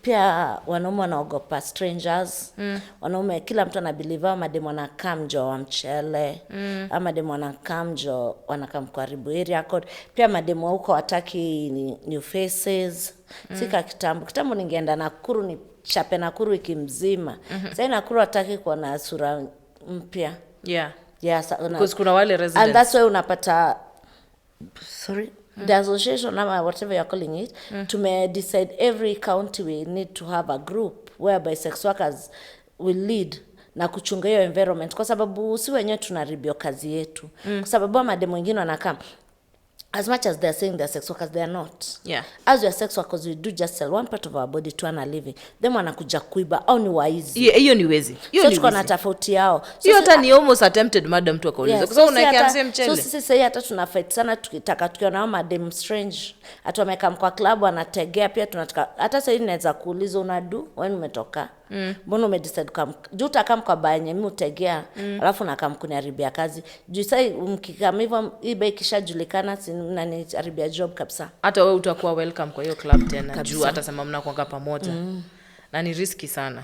pia wanaume wanaogopa strangers. Wanaume kila mtu anabelieve mademu wanakamjo wa mchele. Ama mademu wanakamjo wanakam kuharibu area code. Pia mademu huko wataki new faces. Sika kitambo ningeenda Nakuru ni chape Nakuru wiki mzima. Sasa Nakuru hataki kuwa na sura mpya. Yeah. Because kuna wale residents. And that's why unapata the association or whatever you're calling it, to decide every county we need to have a group whereby sex workers will lead na kuchunga hiyo environment, kwa sababu si wenyewe tunaribio kazi yetu. Kwa sababu mademu wengine wanakaa as much as they're saying they're sex workers, they are not. Yeah. As we are sex workers, we do just sell one part of our body to earn a living. Them wanakuja kuiba au ni waizi. Hiyo ni wezi. So tuko na tofauti yao. Hiyo hata ni almost attempted madam tu akauliza. Kwa sababu unaikianzia mchele. So sisi sasa hata tunafight sana tukitaka tukiona hao madam strange. Hata wamekaa kwa club wanategea pia tunataka. Hata sasa inaweza kuuliza unadu wewe umetoka. Mbona umedecide kama juu utakam kwa banye mimi utegea alafu nakam kuniharibia kazi. Juu sasa mkikam hivyo ibe kishajulikana na ni haribia job kabisa. Hata wewe utakuwa welcome kwa hiyo club tena juu hata sema mnakuanga pamoja. Na ni risky sana.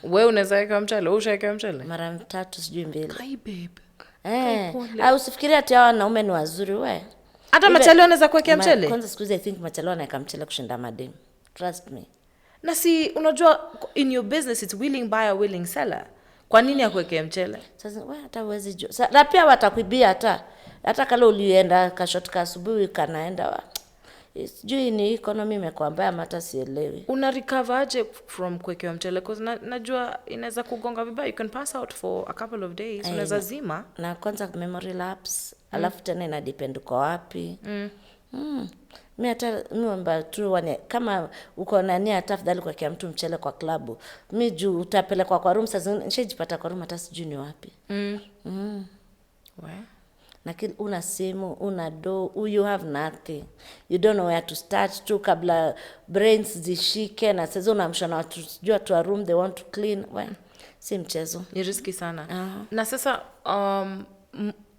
Wewe unaweza weka mchele, wewe ushaweka mchele? Mara 3 sijui 2. Kai babe. Usifikirie ati hao wanaume ni wazuri wewe. Hata machale wanaweza kuwekea mchele? Kwanza siku hizi I think machale wanaweka mchele kushinda madem. Trust me. Na si unajua in your business it's willing buyer willing seller. Kwa nini akuwekee mchele? Sasa wewe hata huwezi jua. Na pia watakuibia hata kama ulienda kashotka asubuhi kanaenda sijui ni economy imekuwa mbaya hata sielewi. Una recover aje from kuwekewa mchele? Because najua inaweza kugonga vibaya. You can pass out for a couple of days. Unaweza zima. Na kwanza memory lapse, alafu tena ina depend uko wapi. Mimi hata mimi tu kama uko na nia tafadhali kuwekea mtu mchele kwa klabu. Mimi juu utapelekwa kwa room sasa nishajipata kwa room hata sijui ni wapi. Na kile una simu, una you have nothing. You don't know where to start to kabla brains zishike na sasa unamshona watu jua tu a room they want to clean. Si mchezo. Ni risky sana. Na sasa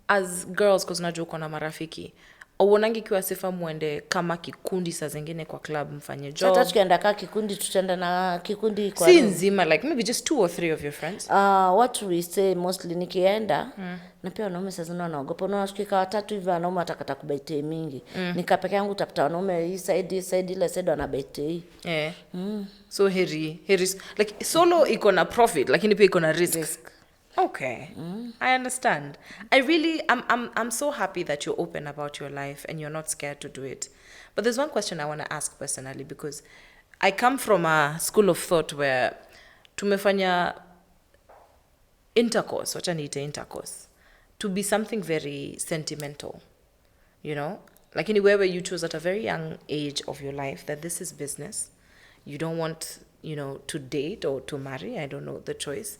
as girls cause najua uko na marafiki. Uonangi kiwa sifa muende kama kikundi saa zingine kwa club mfanye job. Sasa tukienda kama kikundi tutenda na kikundi kwa si nzima like maybe just 2 or 3 of your friends. What we say mostly nikienda na pia wanaume sasa wanaogopa. Unashikika watatu hivi wanaume watakata kubete mingi. Nikapeke yangu utapata wanaume hii side ile side wanabete. So heri like solo iko na profit lakini pia iko na risk. Okay. I understand. I'm so happy that you're open about your life and you're not scared to do it. But there's one question I want to ask personally because I come from a school of thought where tumefanya intercourse, wacha niite intercourse, to be something very sentimental, you know? Like anywhere you chose at a very young age of your life that this is business. You don't want, to date or to marry. I don't know the choice.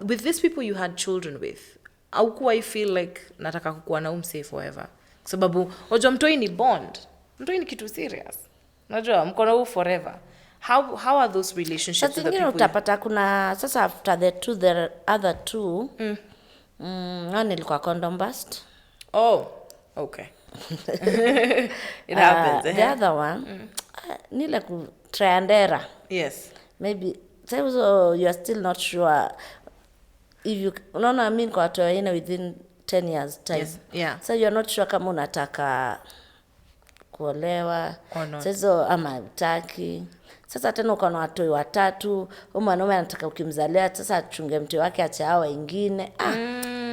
With these people you had children with, haukuwa I feel like nataka kukuwa na umse forever. Sababu, unajua mtoi ni bond. Mtoi ni kitu serious. Unajua, mko na huu forever. How are those relationships with the people? Utapata kuna, sasa after the other two, nilikuwa condom bust. Oh, okay. It happens. The other one, nile kutriandera. Yes. Maybe, so you are still not sure if you unaona mimi kwa watu wengine within 10 years time. Yes. Yeah. So you are not sure kama unataka kuolewa. Sasa ama utaki. Sasa tena uko na watu watatu, mwanaume anataka ukimzalea sasa achunge mtu wake achao wengine.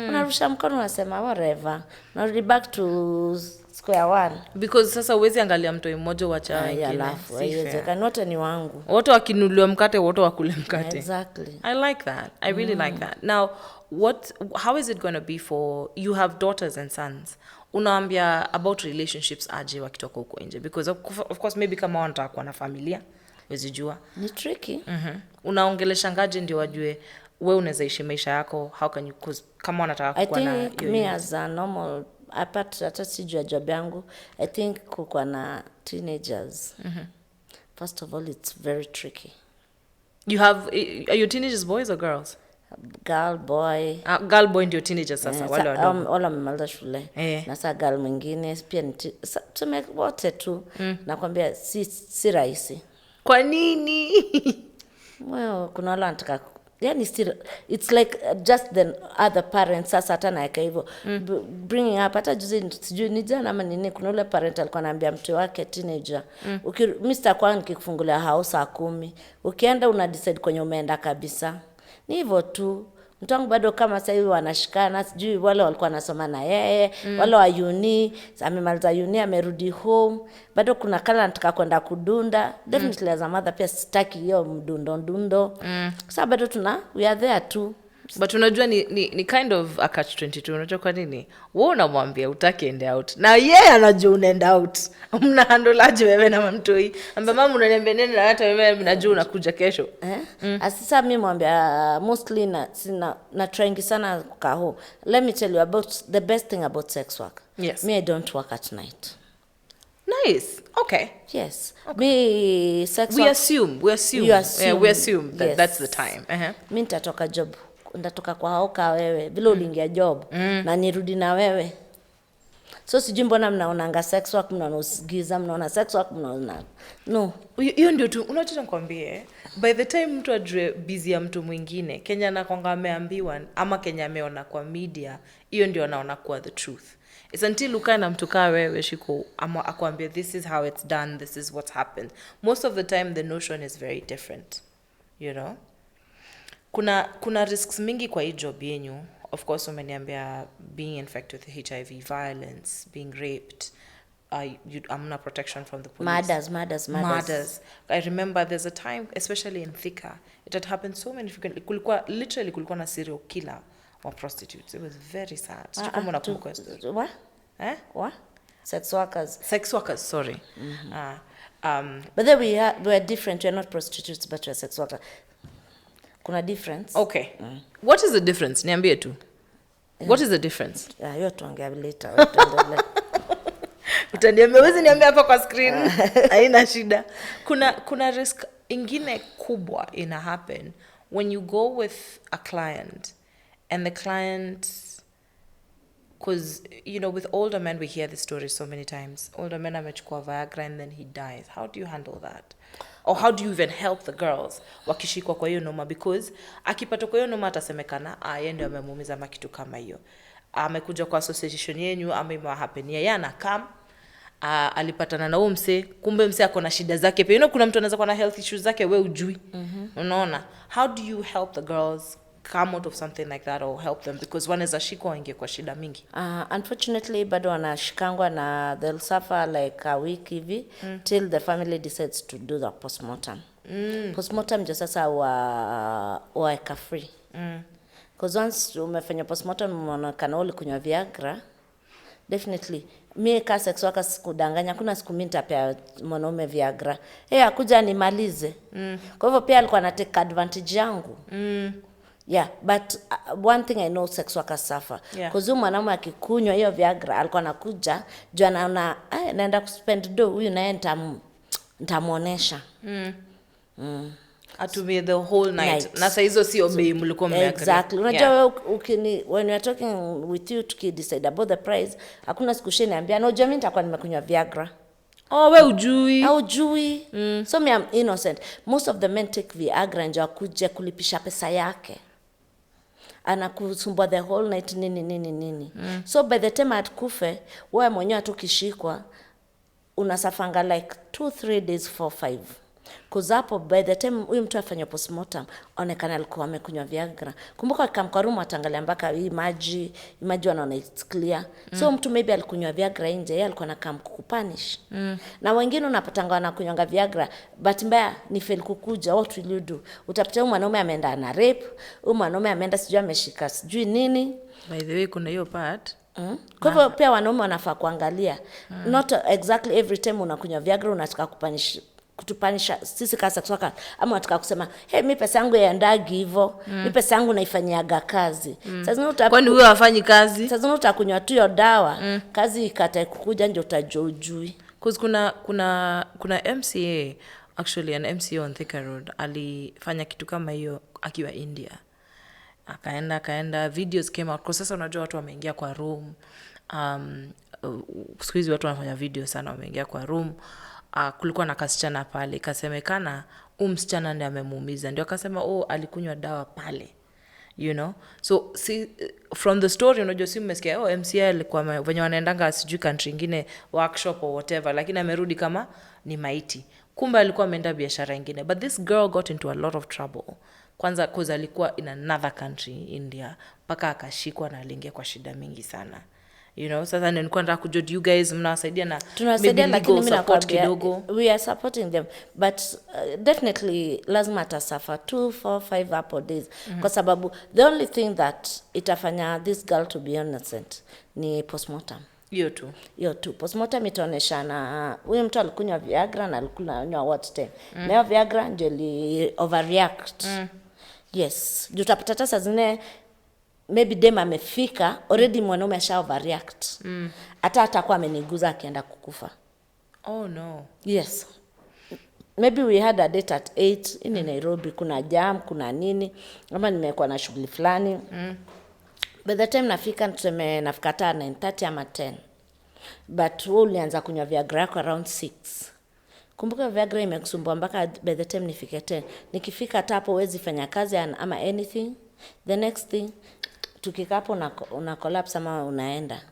Unarusha mkono unasema whatever. Now back to square one. Because sasa uwezi angalia mtu mmoja uacha wengine. Alafu haiwezekani wote ni wangu. Wote wakinunuliwa mkate wote wakule mkate. Exactly. I like that. I really like that. Now, how is it going to be for you have daughters and sons? Unaambia about relationships aje wakitoka huko nje because of course maybe kama wanataka kuwa na familia, wezijua. Ni tricky. Unaongelesha ngaje ndio wajue wewe unaweza ishi maisha yako, how can you kama wanataka kuwa na I think me as a normal apart hata sijua job yangu I think kukuwa na teenagers. First of all it's very tricky. Are you teenagers boys or girls? Girl boy. Girl boy ndio teenagers sasa wale wadogo. Wala wamemaliza shule. Na sasa girl mwingine pia tume wote tu nakwambia si rahisi. Kwa nini? Well, kuna wale wanataka yani still it's like just the other parents sasa hata naeka hivyo bringing up hata juzi sijui ni jana ama nini kuna ule parent alikuwa anaambia mtu wake teenager Mr. Kwan nikikufungulia house 10 ukienda una decide kwenye umeenda kabisa ni hivyo tu mtu wangu bado kama sasa hivi wanashikana sijui wale walikuwa nasoma na yeye wale wa uni amemaliza uni amerudi home bado kuna kala nataka kwenda kudunda definitely as a mother pia sitaki hiyo mdundo sasa bado we are there too. But unajua ni kind of a catch 22 unajua kwa nini wewe unamwambia utaki end out na yeye anajua unaenda out mna handle aje wewe na mtoi ambaye mama unaniambia nini na hata wewe najua unakuja kesho sasa mimi mwambia mostly na trying sana kukaa let me tell you about the best thing about sex work. Yes. Me I don't work at night. Nice. Okay. Yes. Okay. Me sex work. We assume. Yeah, we assume that that's the time. Mimi nitatoka job ndatoka kwa hauka wewe vile uliingia job na nirudi na wewe so sijui mbona mnaonanga sex work mnaonasigiza mnaona sex work mnaona no hiyo ndio tu unataka nikwambie by the time mtu ajue busy ya mtu mwingine Kenya na kwanga ameambiwa ama Kenya ameona kwa media hiyo ndio anaona kwa the truth It's until ukae na mtu kaa wewe Shiko ama akwambia this is how it's done, this is what happened. Most of the time the notion is very different, you know. Kuna risks mingi kwa hii job yenyu. Of course umeniambia being infected with HIV, violence, being raped, amna protection from the police. Murders. I remember there's a time, especially in Thika, it had happened so many frequently. Kulikuwa na serial killer or prostitutes. It was very sad. What? Eh? What? Sex workers, sorry. But then we are different. We're not prostitutes, but we're sex workers. Kuna difference. Okay. What is the difference? Niambie tu. What is the difference? Hiyo tuongea later. Utaniambia, wezi niambia hapa kwa screen. Haina shida. Kuna risk ingine kubwa ina happen when you go with a client and the client, because you know with older men we hear the story so many times. Older men amechukua Viagra and then he dies. How do you handle that? Or how do you even help the girls wakishikwa kwa hiyo noma? Because akipata kwa hiyo noma atasemekana yeye ndio amemuumiza ama kitu kama hiyo. Amekuja kwa association yenu ama imewahapenia yana come alipatana na mse, kumbe mse ako na shida zake pia. You know kuna mtu anaweza kuwa na health issues zake wewe ujui. Unaona? How do you help the girls come out of something like that or help them? Because one is ashikwa inge kwa shida mingi. Unfortunately bado wanashikangwa na they'll suffer like a week hivi till the family decides to do the postmortem. Postmortem ndio sasa waeka free. Because once umefanya postmortem unaonekana ulikunywa Viagra, definitely mimi ka sex worker sikudanganya, kuna siku mimi nitapea mwanaume Viagra akuja nimalize. Kwa hivyo pia alikuwa anatake advantage yangu. Yeah, but one thing I know sex workers suffer. Because mwanaume akikunywa hiyo Viagra alikuwa anakuja juu anaona naenda kuspend do huyu naye nitamuonesha. Atumie the whole night. Na sasa hizo sio bei mlikuwa mmeagree. Exactly. Unajua when we are talking with you to decide about the price, hakuna siku sheni ambia unajua mimi nitakuwa nimekunywa Viagra. We ujui. Ujui. So me I'm innocent. Most of the men take Viagra ndio akuje kulipisha pesa yake. Anakusumbua the whole night nini. So by the time atkufe, wewe mwenyewe atukishikwa unasafanga like 2-3 days 4-5. Cause hapo by the time huyu mtu afanya postmortem onekana alikuwa amekunywa Viagra. Kumbuka kamkarumu atangalia mpaka hii maji wanaona it's clear. So mtu maybe alikunywa Viagra nje, yeye alikuwa anakam kukupunish. Na wengine unapatanga wanakunywa Viagra but mbaya ni fail kukuja, what will you do? Utapata huyu mwanaume ameenda na rape, huyu mwanaume ameenda sijui ameshika sijui nini. By the way kuna hiyo part. Kwa hivyo pia wanaume wanafaa kuangalia. Not exactly every time unakunywa Viagra unataka kutupanisha sisi kasa kutoka ama nataka kusema mimi pesa yangu yaendagi hivyo, mimi pesa yangu naifanyiaga kazi. Sasa kwani wewe hafanyi kazi? Sasa utakunywa tu hiyo dawa, kazi ikatae kukuja ndio utajojui. Cause kuna MCA, actually an MCA on Thika Road alifanya kitu kama hiyo akiwa India. Akaenda videos came out. Kwa sasa unajua watu wameingia kwa room. Siku hizi watu wanafanya video sana, wameingia kwa room. Kulikuwa na kasichana pale, kasemekana msichana ndiye amemuumiza, ndio akasema alikunywa dawa pale, you know. So from the story unajua si mmesikia MCA alikuwa wenye wanaendanga sijui country nyingine workshop or whatever, lakini amerudi kama ni maiti, kumbe alikuwa ameenda biashara nyingine. But this girl got into a lot of trouble, kwanza cause alikuwa in another country, India, mpaka akashikwa na aliingia kwa shida mingi sana. You know, sasa nilikuwa nataka kujua you guys mnawasaidia na tunawasaidia, lakini mimi support kidogo. We are supporting them but definitely lazima atasuffer 2-4-5 hapo days kwa sababu the only thing that itafanya this girl to be innocent ni postmortem. Hiyo tu postmortem itaoneshana huyu mtu alikunywa Viagra na alikunywa what time. Na hiyo Viagra ndio li overreact. Yes, utapata tasa zingine maybe dem amefika already mwanaume asha overreact. Hata atakuwa ameniguza akienda kukufa. Oh no. Yes. Maybe we had a date at 8 in Nairobi, kuna jam, kuna nini, ama nimekuwa na shughuli fulani. By the time nafika tuseme nafika 9:30 ama 10. But wewe ulianza kunywa Viagra yako around 6. Kumbuka Viagra imekusumbua mpaka by the time nifike 10. Nikifika hata hapo huwezi fanya kazi ama anything. The next thing tukikapo una collapse ama unaenda.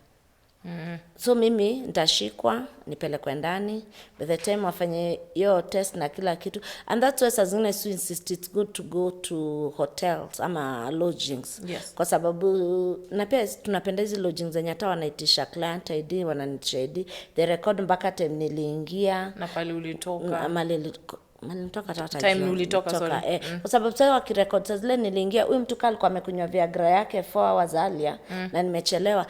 So mimi nitashikwa nipelekwe ndani, by the time wafanye hiyo test na kila kitu, and that's why as long as you insist it's good to go to hotels ama lodgings. Yes. Kwa sababu na pia tunapenda hizi lodgings zenye hata wanaitisha client ID, wananitisha ID, they record mpaka time niliingia na pale ulitoka time ulitoka, sorry. Kwa sababu sasa wakirecord sasa zile niliingia, huyu mtu alikuwa amekunywa Viagra yake 4 hours earlier na nimechelewa.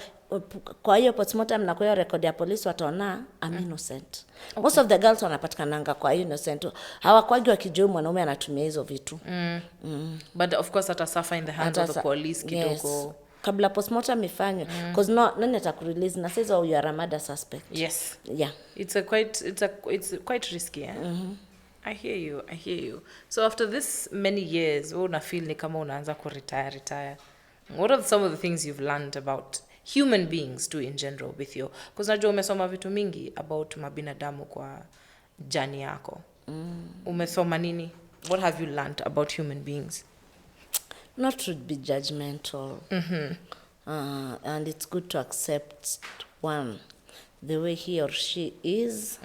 Kwa hiyo postmortem na kwa hiyo record ya polisi wataona I'm innocent. Okay. Most of the girls wanapatikananga kwa innocent. Hawakwagi wakijua mwanaume anatumia hizo vitu. But of course suffer in the hands of the police kidogo. Yes. Kabla postmortem ifanywe, because nani atakurelease na sasa you are a murder suspect. Yes. Yeah. It's quite risky. Eh? I hear you. So after this many years, una feel ni kama unaanza ku retire. What are some of the things you've learned about human beings too in general with you? Because najua umesoma vitu mingi about mabinadamu kwa jani yako. Umesoma nini? What have you learned about human beings? Not to be judgmental. And it's good to accept one the way he or she is.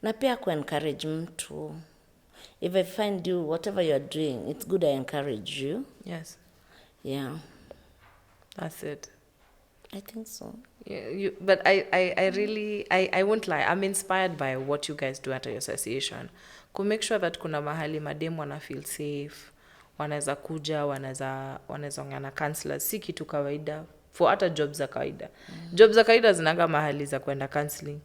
Na pia ku encourage mtu. If I find you, whatever you are doing, it's good I encourage you. Yes. Yeah. That's it. I think so. Yeah, but I really won't lie. I'm inspired by what you guys do at your association. To make sure that kuna mahali mademu wana feel safe, wanaweza kuja, wanaweza ongana counselors, si kitu kawaida for hata jobs za kawaida. Jobs za kawaida zinaga mahali za kwenda counseling.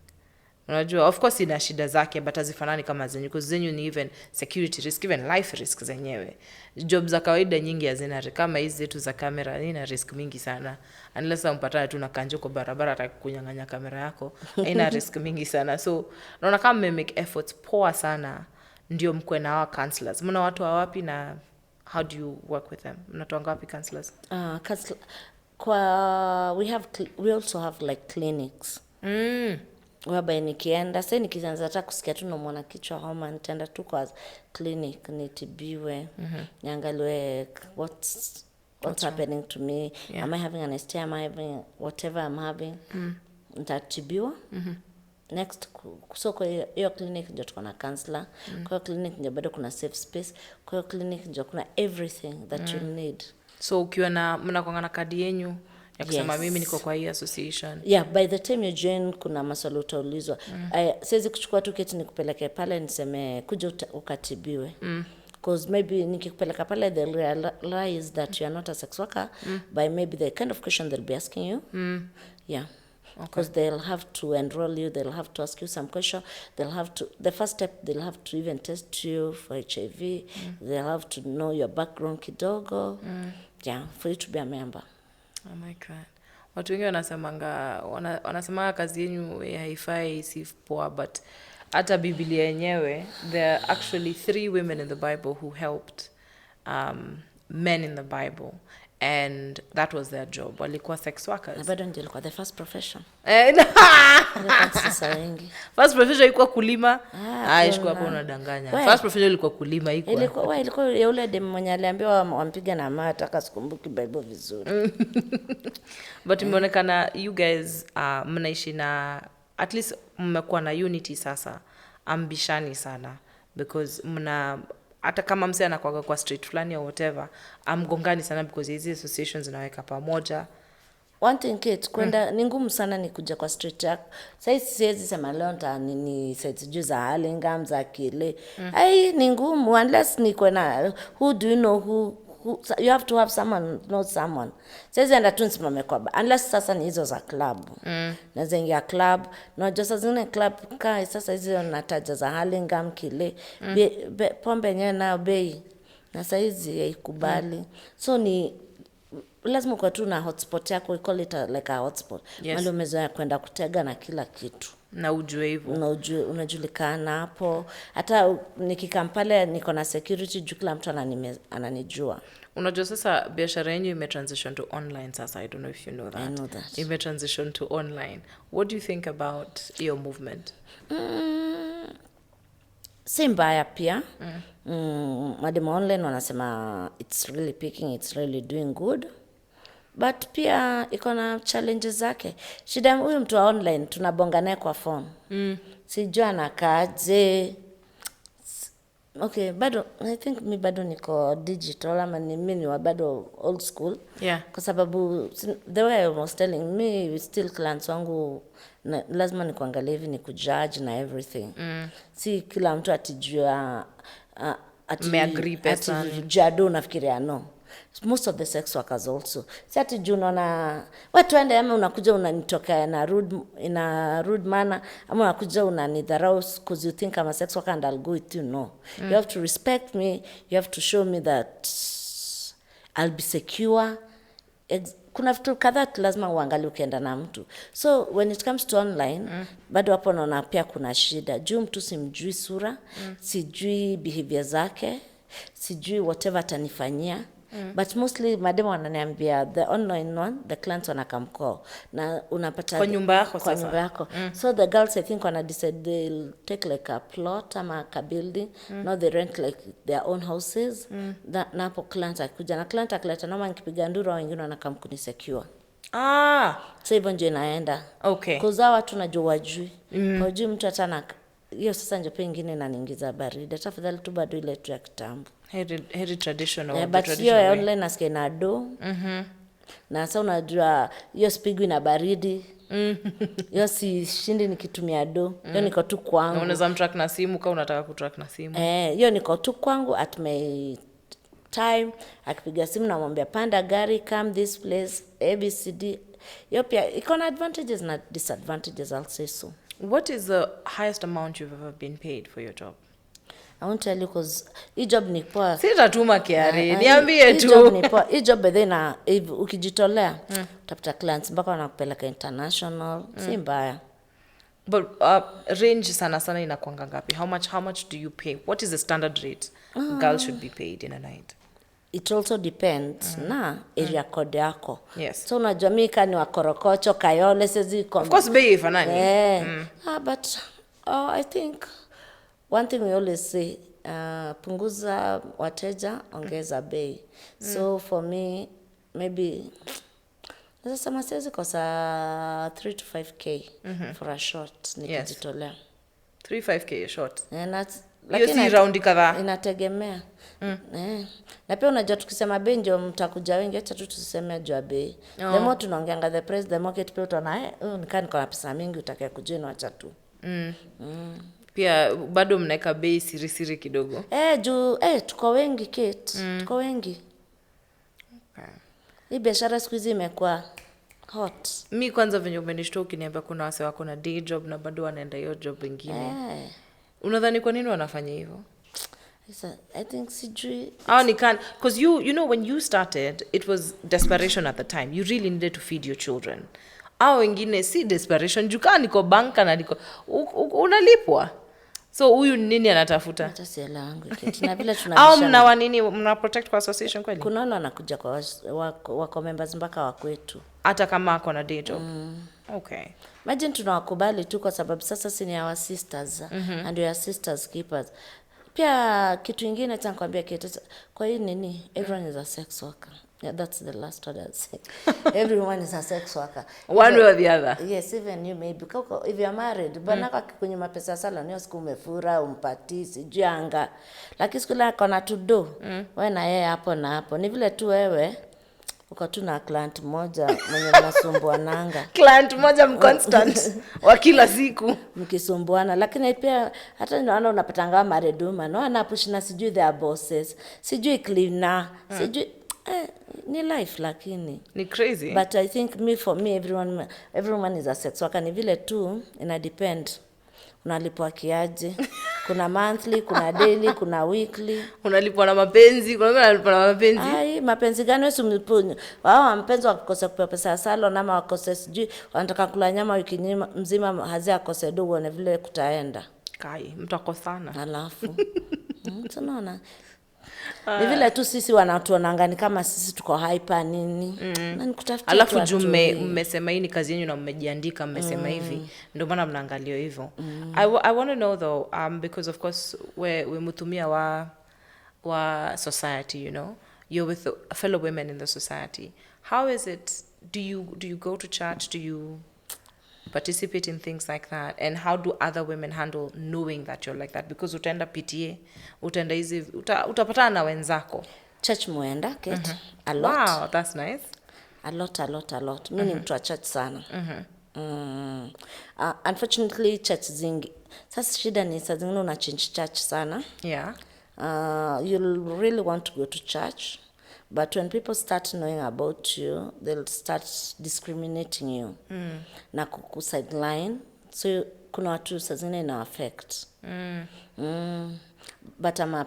Unajua, of course ina shida zake, but hazifanani kama zenyu, because zenyu ni even security risk, even life risk zenyewe. Jobs za kawaida nyingi hazina, kama hizi zetu za kamera, ina risk mingi sana. Unless umpatana tu na kanjo kwa barabara atakunyang'anya kamera yako, ina risk mingi sana. So, naona kama make efforts poa sana, ndio mkwe na hawa counselors. Mna watu wa wapi na how do you work with them? Mnatoa wapi counselors? We also have like clinics. Whereby nikienda, sasa nikianza hata kusikia tu naumwa na kichwa homa, nitaenda tu kwa clinic nitibiwe, niangaliwe what's happening to me. Yeah. Am I having an STI? Am I having whatever I'm having? Nitatibiwa. Next, so kwa hiyo clinic ndio tuko na counselor. Kwa hiyo clinic ndio bado kuna safe space. Kwa hiyo clinic ndio kuna everything that you need. So ukiwa na mnakuanga na kadi yenu ya kusema mimi niko kwa hii association. Yeah, by the time you join kuna maswali utaulizwa. Siwezi kuchukua tu kiti nikupeleke pale niseme kuja ukatibiwe. Because maybe nikikupeleka pale they'll realize that you are not a sex worker by maybe the kind of question they'll be asking you. Yeah. Because they'll have to enroll you, they'll have to ask you some question, the first step they'll have to even test you for HIV, they'll have to know your background kidogo. Yeah, for you to be a member. Oh my God. Watu wengi wanasemanga kazi yenu haifai, si poa, but hata Biblia yenyewe, there are actually 3 women in the Bible who helped men in the Bible, and that was their job. Walikuwa sex workers. Na bado ndio ilikuwa the first profession. First profession ilikuwa kulima. Ishikuwa hapo unadanganya. First profession ilikuwa kulima ilikuwa ya ule dem mwenye aliambiwa wampiga na mata akasikumbuki Bible vizuri. But imeonekana you guys mnaishi na at least mmekuwa na unity sasa. Ambishani sana because hata kama mse anakuaga kwa street fulani or whatever, amgongani sana because hizi associations zinaweka pamoja. One thing kit kwenda ni ngumu sana ni kuja kwa street yako. Sasa siwezi sema leo nini sasa juu za Hurlingham za kile. Ni ngumu unless niko na who do you know who you have to have someone know someone. Sasa enda tu nisimame kwa unless sasa ni hizo za club. Na zengia club na just zingine club kai sasa hizo nataja za Hurlingham kile. Pombe yenyewe na bei na saizi haikubali. So ni lazima kwa tu na hotspot yako, we call it like a hotspot. Mali umezoea kwenda kutega na kila kitu. Na ujue hivyo. Na unajulikana hapo. Hata nikikampale niko na security juu kila mtu ananijua. Unajua sasa biashara yenu imetransition to online sasa. I don't know if you know that. I know that. Imetransition to online. What do you think about your movement? Si mbaya pia. Mademo online wanasema it's really picking, it's really doing good. but pia iko na challenges zake. Shida huyu mtu wa online tunabonga naye kwa phone. Sijui anakaaje. Okay, bado I think mi bado niko digital ama mimi ni bado old school. Yeah. Kwa sababu the way I was telling me still clients wangu lazima nikuangalia hivi ni kujudge na everything. Si kila mtu atijua Meagree pesa. Jado nafikiria no. Most of the sex workers also. Si ati juu unaona watu ende ama unakuja unanitokea in a rude manner ama unakuja unanidharau because you think I'm a sex worker and I'll go with you. No. You have to respect me. You have to show me that I'll be secure. Kuna vitu kadhaa lazima uangalie ukienda na mtu. So when it comes to online, bado hapo naona pia kuna shida. Juu mtu simjui sura, sijui behavior zake, sijui whatever atanifanyia. But mostly mademo wananiambia the online one, the clients wanakam call. Na unapata kwa nyumba yako kwa nyumba yako. So the girls I think wana decide they'll take like a plot ama a building. Now they rent like their own houses. Na hapo clients akuja. Na client akileta noma nikipiga nduru au wengine wanakam kunisecure. So hivyo ndio inaenda. Okay. Kuza watu najua wajui. Hujui mtu atana hiyo sasa ndio pengine inaniingiza baridi. Tafadhali tu bado ile tu ya kitambo. Heri traditional. Yeah, but hiyo online nasikia na do. Na sasa unajua hiyo spigwi na baridi. Hiyo si shindi nikitumia do. Hiyo niko tu kwangu. Na unaweza mtrack na simu kama unataka kutrack na simu. Hiyo niko tu kwangu at my time. Akipiga simu namwambia panda gari, come this place, ABCD. Hiyo pia iko na advantages na disadvantages, I'll say so. What is the highest amount you've ever been paid for your job? I won't tell you because hii job ni poa. Sitatuma kiari, niambie tu. Hii job ni poa. Hii job bedhe na ukijitolea utapata clients mpaka wanakupeleka international. Si mbaya. But range sana inakuanga ngapi? How much do you pay? What is the standard rate girls should be paid in a night? It also depends na area code yako. Yes. So unajua mimi kani wa Korokocho, Kayole, sezi Of course bei ifanani. But I think one thing we always say, punguza wateja, ongeza bei. So for me, maybe let's say siwezi kosa 3 to 5k for a shot nikijitolea. 3-5k a shot. Lakini si raundi kadhaa. Inategemea. Na pia unajua tukisema bei ndio mtakuja wengi, acha tu tuseme jua bei. The more tunaongeanga the price, the more people utaona nikaa niko na pesa mingi utakaye kujeni acha tu. Pia bado mnaeka bei siri kidogo. Juu tuko wengi Kate. Tuko wengi. Okay. Hii biashara siku hizi imekuwa hot. Mi kwanza venye umenishtua ukiniambia kuna wase wako na day job na bado wanaenda hiyo job nyingine. Unadhani kwa nini wanafanya hivyo? I think sijui. Because you know when you started it was desperation at the time. You really needed to feed your children. Wengine si desperation. Jukaa niko banka na niko unalipwa. So huyu nini anatafuta? Hata siela wangu Kate. Na vile tunabishana. Mna wa nini mna protect kwa association kweli? Kuna wale wanakuja kwa wako members mpaka wa kwetu. Hata kama ako na day job. Okay. Imagine tunawakubali tu kwa sababu sasa si ni our sisters and we are sisters keepers. Pia kitu kingine cha nikwambia Kate, kwa hii nini everyone is a sex worker. Yeah, that's the last word I'll say. Everyone is a sex worker. One way or the other. Yes, even you maybe. If you are married, banaka kikunyima pesa sala, niyo siku umefura, umpati, sijui anga. Lakini siku ile akona to do. Wewe na yeye hapo na hapo. Ni vile tu wewe uko tu na client moja mwenye mnasumbuananga. Client moja mconstant wa kila siku mkisumbuana, lakini pia hata naona unapatanga married woman no anapush na sijui their bosses, sijui cleaner, sijui ni life lakini ni crazy. But I think for me everyone is a sex worker. Ni vile tu ina depend unalipwa kiaje. Kuna monthly, kuna daily, kuna weekly. Unalipwa na mapenzi, kuna mimi nalipwa na mapenzi. Mapenzi gani wewe umlipo? Wao mpenzi wakose kupewa pesa ya salon ama wakose sijui wanataka kula nyama wiki mzima hazia akose dogo na vile kutaenda. Kai, mtakosana. Alafu. Tunaona. Ni vile tu sisi wanatuonanga ni kama sisi tuko hyper nini. Na nikutafutia. Alafu mmesema hii ni kazi yenu na mmejiandika mmesema hivi. Ndio maana mnaangalia hivyo. I want to know though because of course we mutumia wa society, you know. You're with fellow women in the society. How is it? Do you go to church? Do you participate in things like that? And how do other women handle knowing that you're like that? Because utaenda PTA, utaenda hizi, utapatana na wenzako. Church muenda, Kate? A lot. Wow, that's nice. A lot. Mi ni mtu wa church sana. Unfortunately, church zingi. Sasa shida ni saa zingine una change church sana. Yeah. You'll really want to go to church. But when people start knowing about you, they'll start discriminating you. Na kusideline. So kuna watu saa zingine ina affect. But I'm a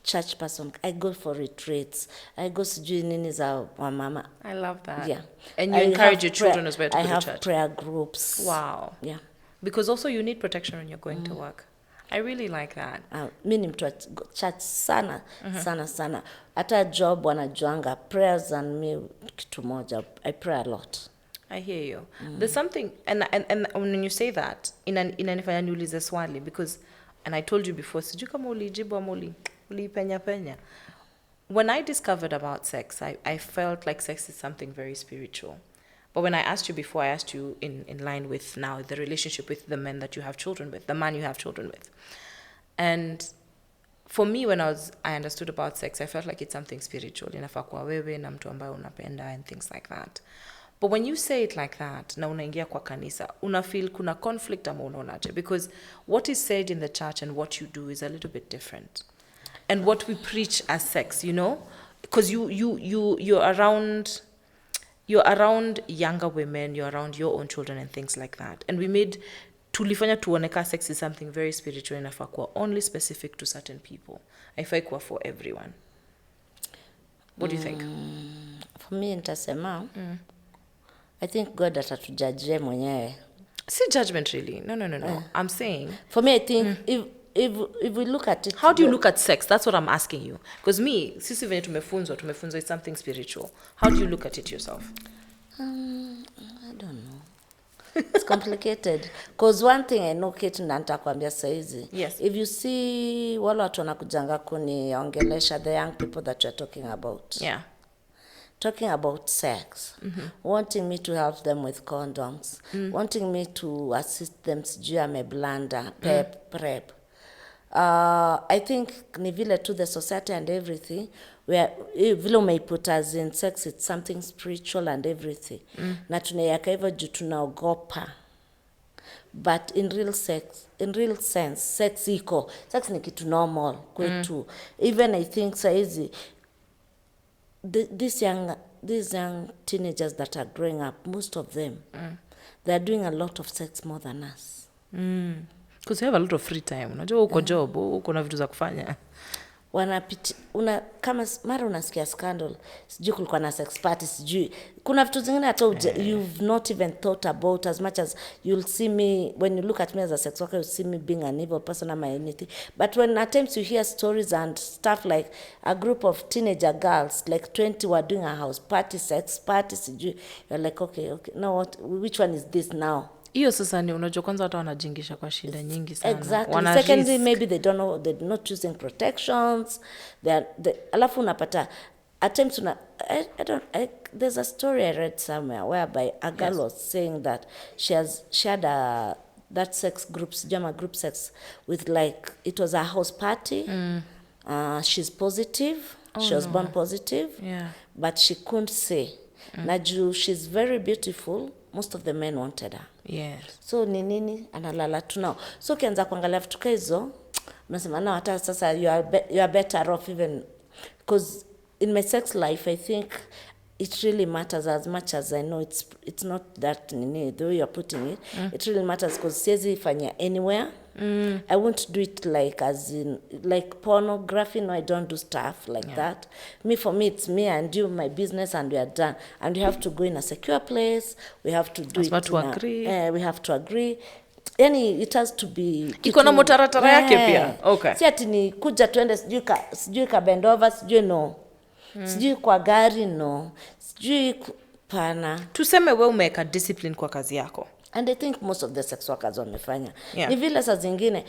church person. I go for retreats. I go sijui nini za wamama. I love that. Yeah. And you encourage your children as well to go to church. I have prayer groups. Wow. Yeah. Because also you need protection when you're going to work. I really like that. Mi ni mtu wa church sana, sana. Hata job wanajuanga, prayers and me kitu moja. I pray a lot. I hear you. There's something, and when you say that, inanifanya niulize swali, because, and I told you before, sijui kama ulijibu ama ulipenya. When I discovered about sex, I felt like sex is something very spiritual. But when I asked you before, I asked you in line with now the relationship with the men that you have children with, the man you have children with. And for me, when I understood about sex, I felt like it's something spiritual. Inafaa kuwa wewe na mtu ambaye unapenda and things like that. But when you say it like that, na unaingia kwa kanisa, unafeel kuna conflict ama unaonaje? Because what is said in the church and what you do is a little bit different. And what we preach as sex, you know? Because you're around younger women, you're around your own children and things like that. And tulifanya tuoneka sex is something very spiritual, inafaa kuwa only specific to certain people. Haifai kuwa for everyone. What do you think? For me, nitasema, I think God atatujudge mwenyewe. See judgment really. No. I'm saying. For me, I think if we look at it. How do you look at sex? That's what I'm asking you. Because me, sisi venye tumefunzwa is something spiritual. How do you look at it yourself? I don't know. It's complicated. Because one thing I know, Kate, na nitakwambia saizi. Yes. If you see wale watu wanakujanga kuniongelesha, the young people that you're talking about. Yeah. Talking about sex, wanting me to help them with condoms, wanting me to assist them sijui ameblanda, prep. I think ni vile to the society and everything, where vile umeiput as in sex, it's something spiritual and everything. Na tunaiaka hivyo juu tunaogopa. But in real sense, sex iko. Sex ni kitu normal kwetu. Even I think saizi, these young teenagers that are growing up, most of them, they're doing a lot of sex more than us. Because you have a lot of free time. Unajua uko job, uko na vitu za kufanya. Kama mara unasikia scandal, sijui kulikuwa na sex party, sijui. Kuna vitu zingine hata you've not even thought about, as much as you'll see me, when you look at me as a sex worker, you'll see me being an evil person or anything. But when at times you hear stories and stuff like a group of teenager girls, like 20 were doing a house party, sex party, sijui, you're like, okay, now what, which one is this now? Hiyo sasa ni unajua kwanza watu wanajingisha kwa shida nyingi sana. Exactly. Secondly, maybe they don't know, they're not using protections. Alafu unapata attempts there's a story I read somewhere whereby a girl was saying that she had that sex group sex with, like, it was a house party. She's positive. She was born positive. Yeah. But she couldn't say. Naju, she's very beautiful. Most of the men wanted her. Yes. So nini analala tu nao. So ukianza kuangalia vitu hizo, unasema na hata sasa you are better off, even because in my sex life I think it really matters, as much as I know it's not that the way you're putting it. It really matters because siwezi fanya anywhere. I won't do it like as in like pornography. No, I don't do stuff like that. For me, it's me and you, my business, and we are done. And we have to go in a secure place. We have to do it. We have to agree. Yani, it has to be. Iko na motaratara yake pia. Okay. Si ati ni kuja tuende sijui ka bend over, sijui no. Sijui kwa gari no. Sijui pana. Tuseme wewe umeka discipline kwa kazi yako. And I think most of the sex workers wamefanya. Yeah. Ni vile saa zingine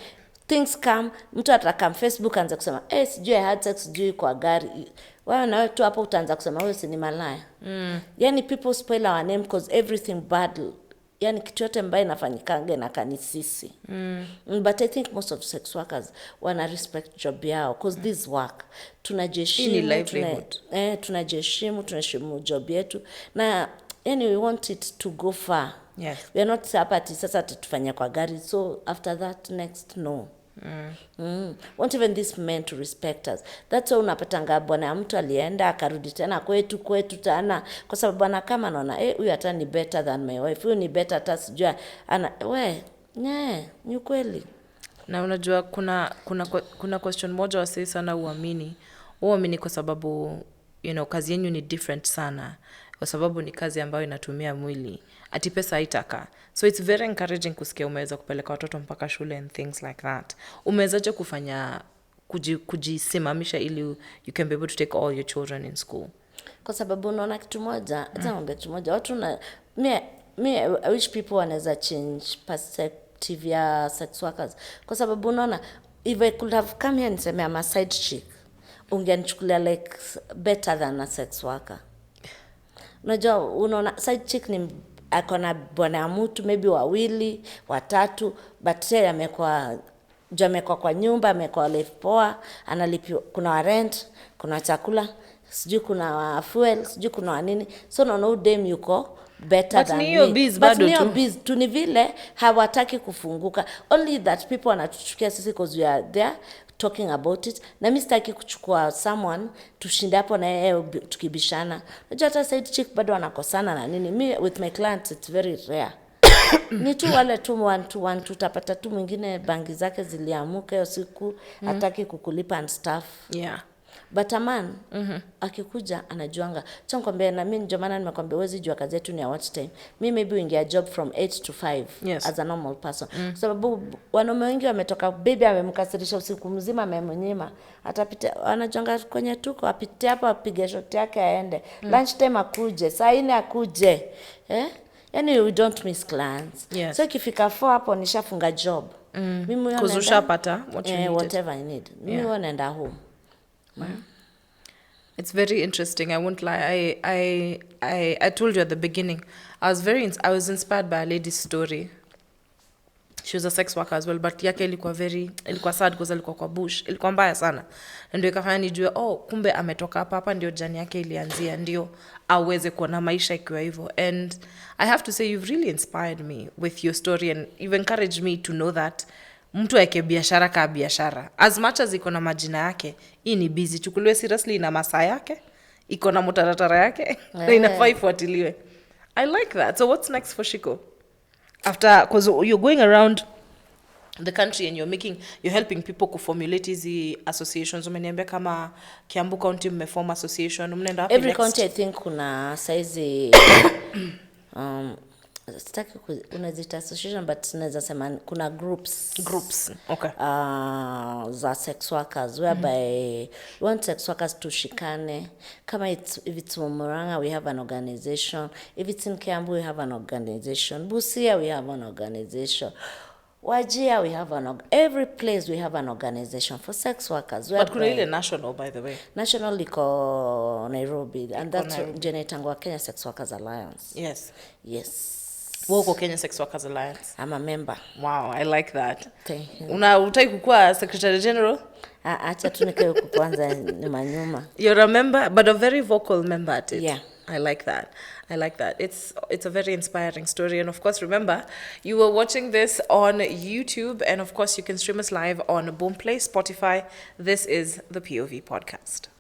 things come, mtu atakam Facebook anza kusema sijui I had sex sijui kwa gari, wewe na wewe tu hapo utaanza kusema wewe si ni malaya. Yani people spoil our name because everything bad, yani kitu yote mbaya inafanyikanga na kanisisi. But I think most of sex workers wana respect job yao because this work tunajiheshimu, tunaheshimu job yetu, na yani we want it to go far. Yes. We are not hapa ati sasa tutufanya kwa gari, so after that next no. Want even this men to respect us. That's why unapatanga bwana ya mtu alienda akarudi tena kwetu tena, kwa sababu bwana kama anaona huyu hata ni better than my wife, huyu ni better hata sijua ana ni kweli. Na unajua kuna question moja wasii sana uamini kwa sababu kazi yenu ni different sana, kwa sababu ni kazi ambayo inatumia mwili, ati pesa haitaka. So it's very encouraging kusikia umeweza kupeleka watoto mpaka shule and things like that. Umewezaje kufanya kujisimamisha ili you can be able to take all your children in school? Kwa sababu unaona kitu moja, watu I wish people wanaweza change perspective ya sex workers. Kwa sababu unaona, if I could have come here and say I'm a side chick, ungenichukulia like better than a sex worker. Unajua unaona side chick ni akona bwana ya mtu maybe wawili, watatu, but yeye amekuwa kwa nyumba, amekuwa life poa, analipiwa, kuna rent, kuna chakula, sijui kuna fuel, sijui kuna nini. So unaona udem yuko better than me. But niyo biz tu ni vile hawataki kufunguka. Only that people wanatuchukia sisi because we are there talking about it. Na mimi sitaki kuchukua someone tushinde hapo na yeye tukibishana. Unajua hata side chick bado wanakosana na nini. Me with my clients it's very rare. Ni tu wale tu one tutapata tu mwingine bangi zake ziliamuka hiyo siku, hataki kukulipa and stuff. Yeah. But a man, akikuja anajuanga. Cha nikwambia, na mimi ndio maana nimekwambia wezi jua kazi yetu ni ya watch time. Mimi maybe uingia job from 8 to 5 as a normal person. Sababu wanaume wengi wametoka, baby amemkasirisha usiku mzima, amemnyima. Atapita anajuanga kwenye tuko, apite hapo apige shot yake aende. Lunch time akuje, saa 4 akuje. Yani we don't miss clients. Yes. So ikifika 4 hapo nishafunga job. Mimi kuzushapata what you whatever I need. Mimi naenda home. It's very interesting. I won't lie. I told you at the beginning, I was inspired by a lady's story. She was a sex worker as well, but yake ilikuwa sad because alikuwa kwa bush. Ilikuwa mbaya sana. Ndio ikafanya nijue kumbe ametoka hapa ndio jani yake ilianzia, ndio aweze kuona maisha ikiwa hivyo. And I have to say you've really inspired me with your story, and you've encouraged me to know that mtu yake biashara ka biashara. As much as iko na majina yake, hii ni busy. Chukuliwe seriously, ina masaa yake, iko na mutaratara yake, na inafaa ifuatiliwe. I like that. So what's next for Shiko? Because you're going around the country and you're helping people kuformulate hizi associations. Umeniambia kama Kiambu County mmeform association. Mnaenda every county I think kuna saizi sitaki unazita association but naweza sema kuna groups okay za sex workers whereby we want sex workers tushikane. Kama if it's Murang'a we have an organization, if it's in Kiambu we have an organization, Busia we have an organization, Wajir we have every place we have an organization for sex workers. But kuna ile national, by the way. National liko Nairobi, and that's Jenetangwa Kenya Sex Workers Alliance. Yes. Woko Kenya Sex Workers Alliance. I'm a member. Wow, I like that. Thank you. Unataka kukuwa Secretary General? Acha tunike kwanza nyuma. You're a member, but a very vocal member at it. Yeah. I like that. It's a very inspiring story. And of course, remember, you were watching this on YouTube, and of course, you can stream us live on Boomplay, Spotify. This is the POV Podcast.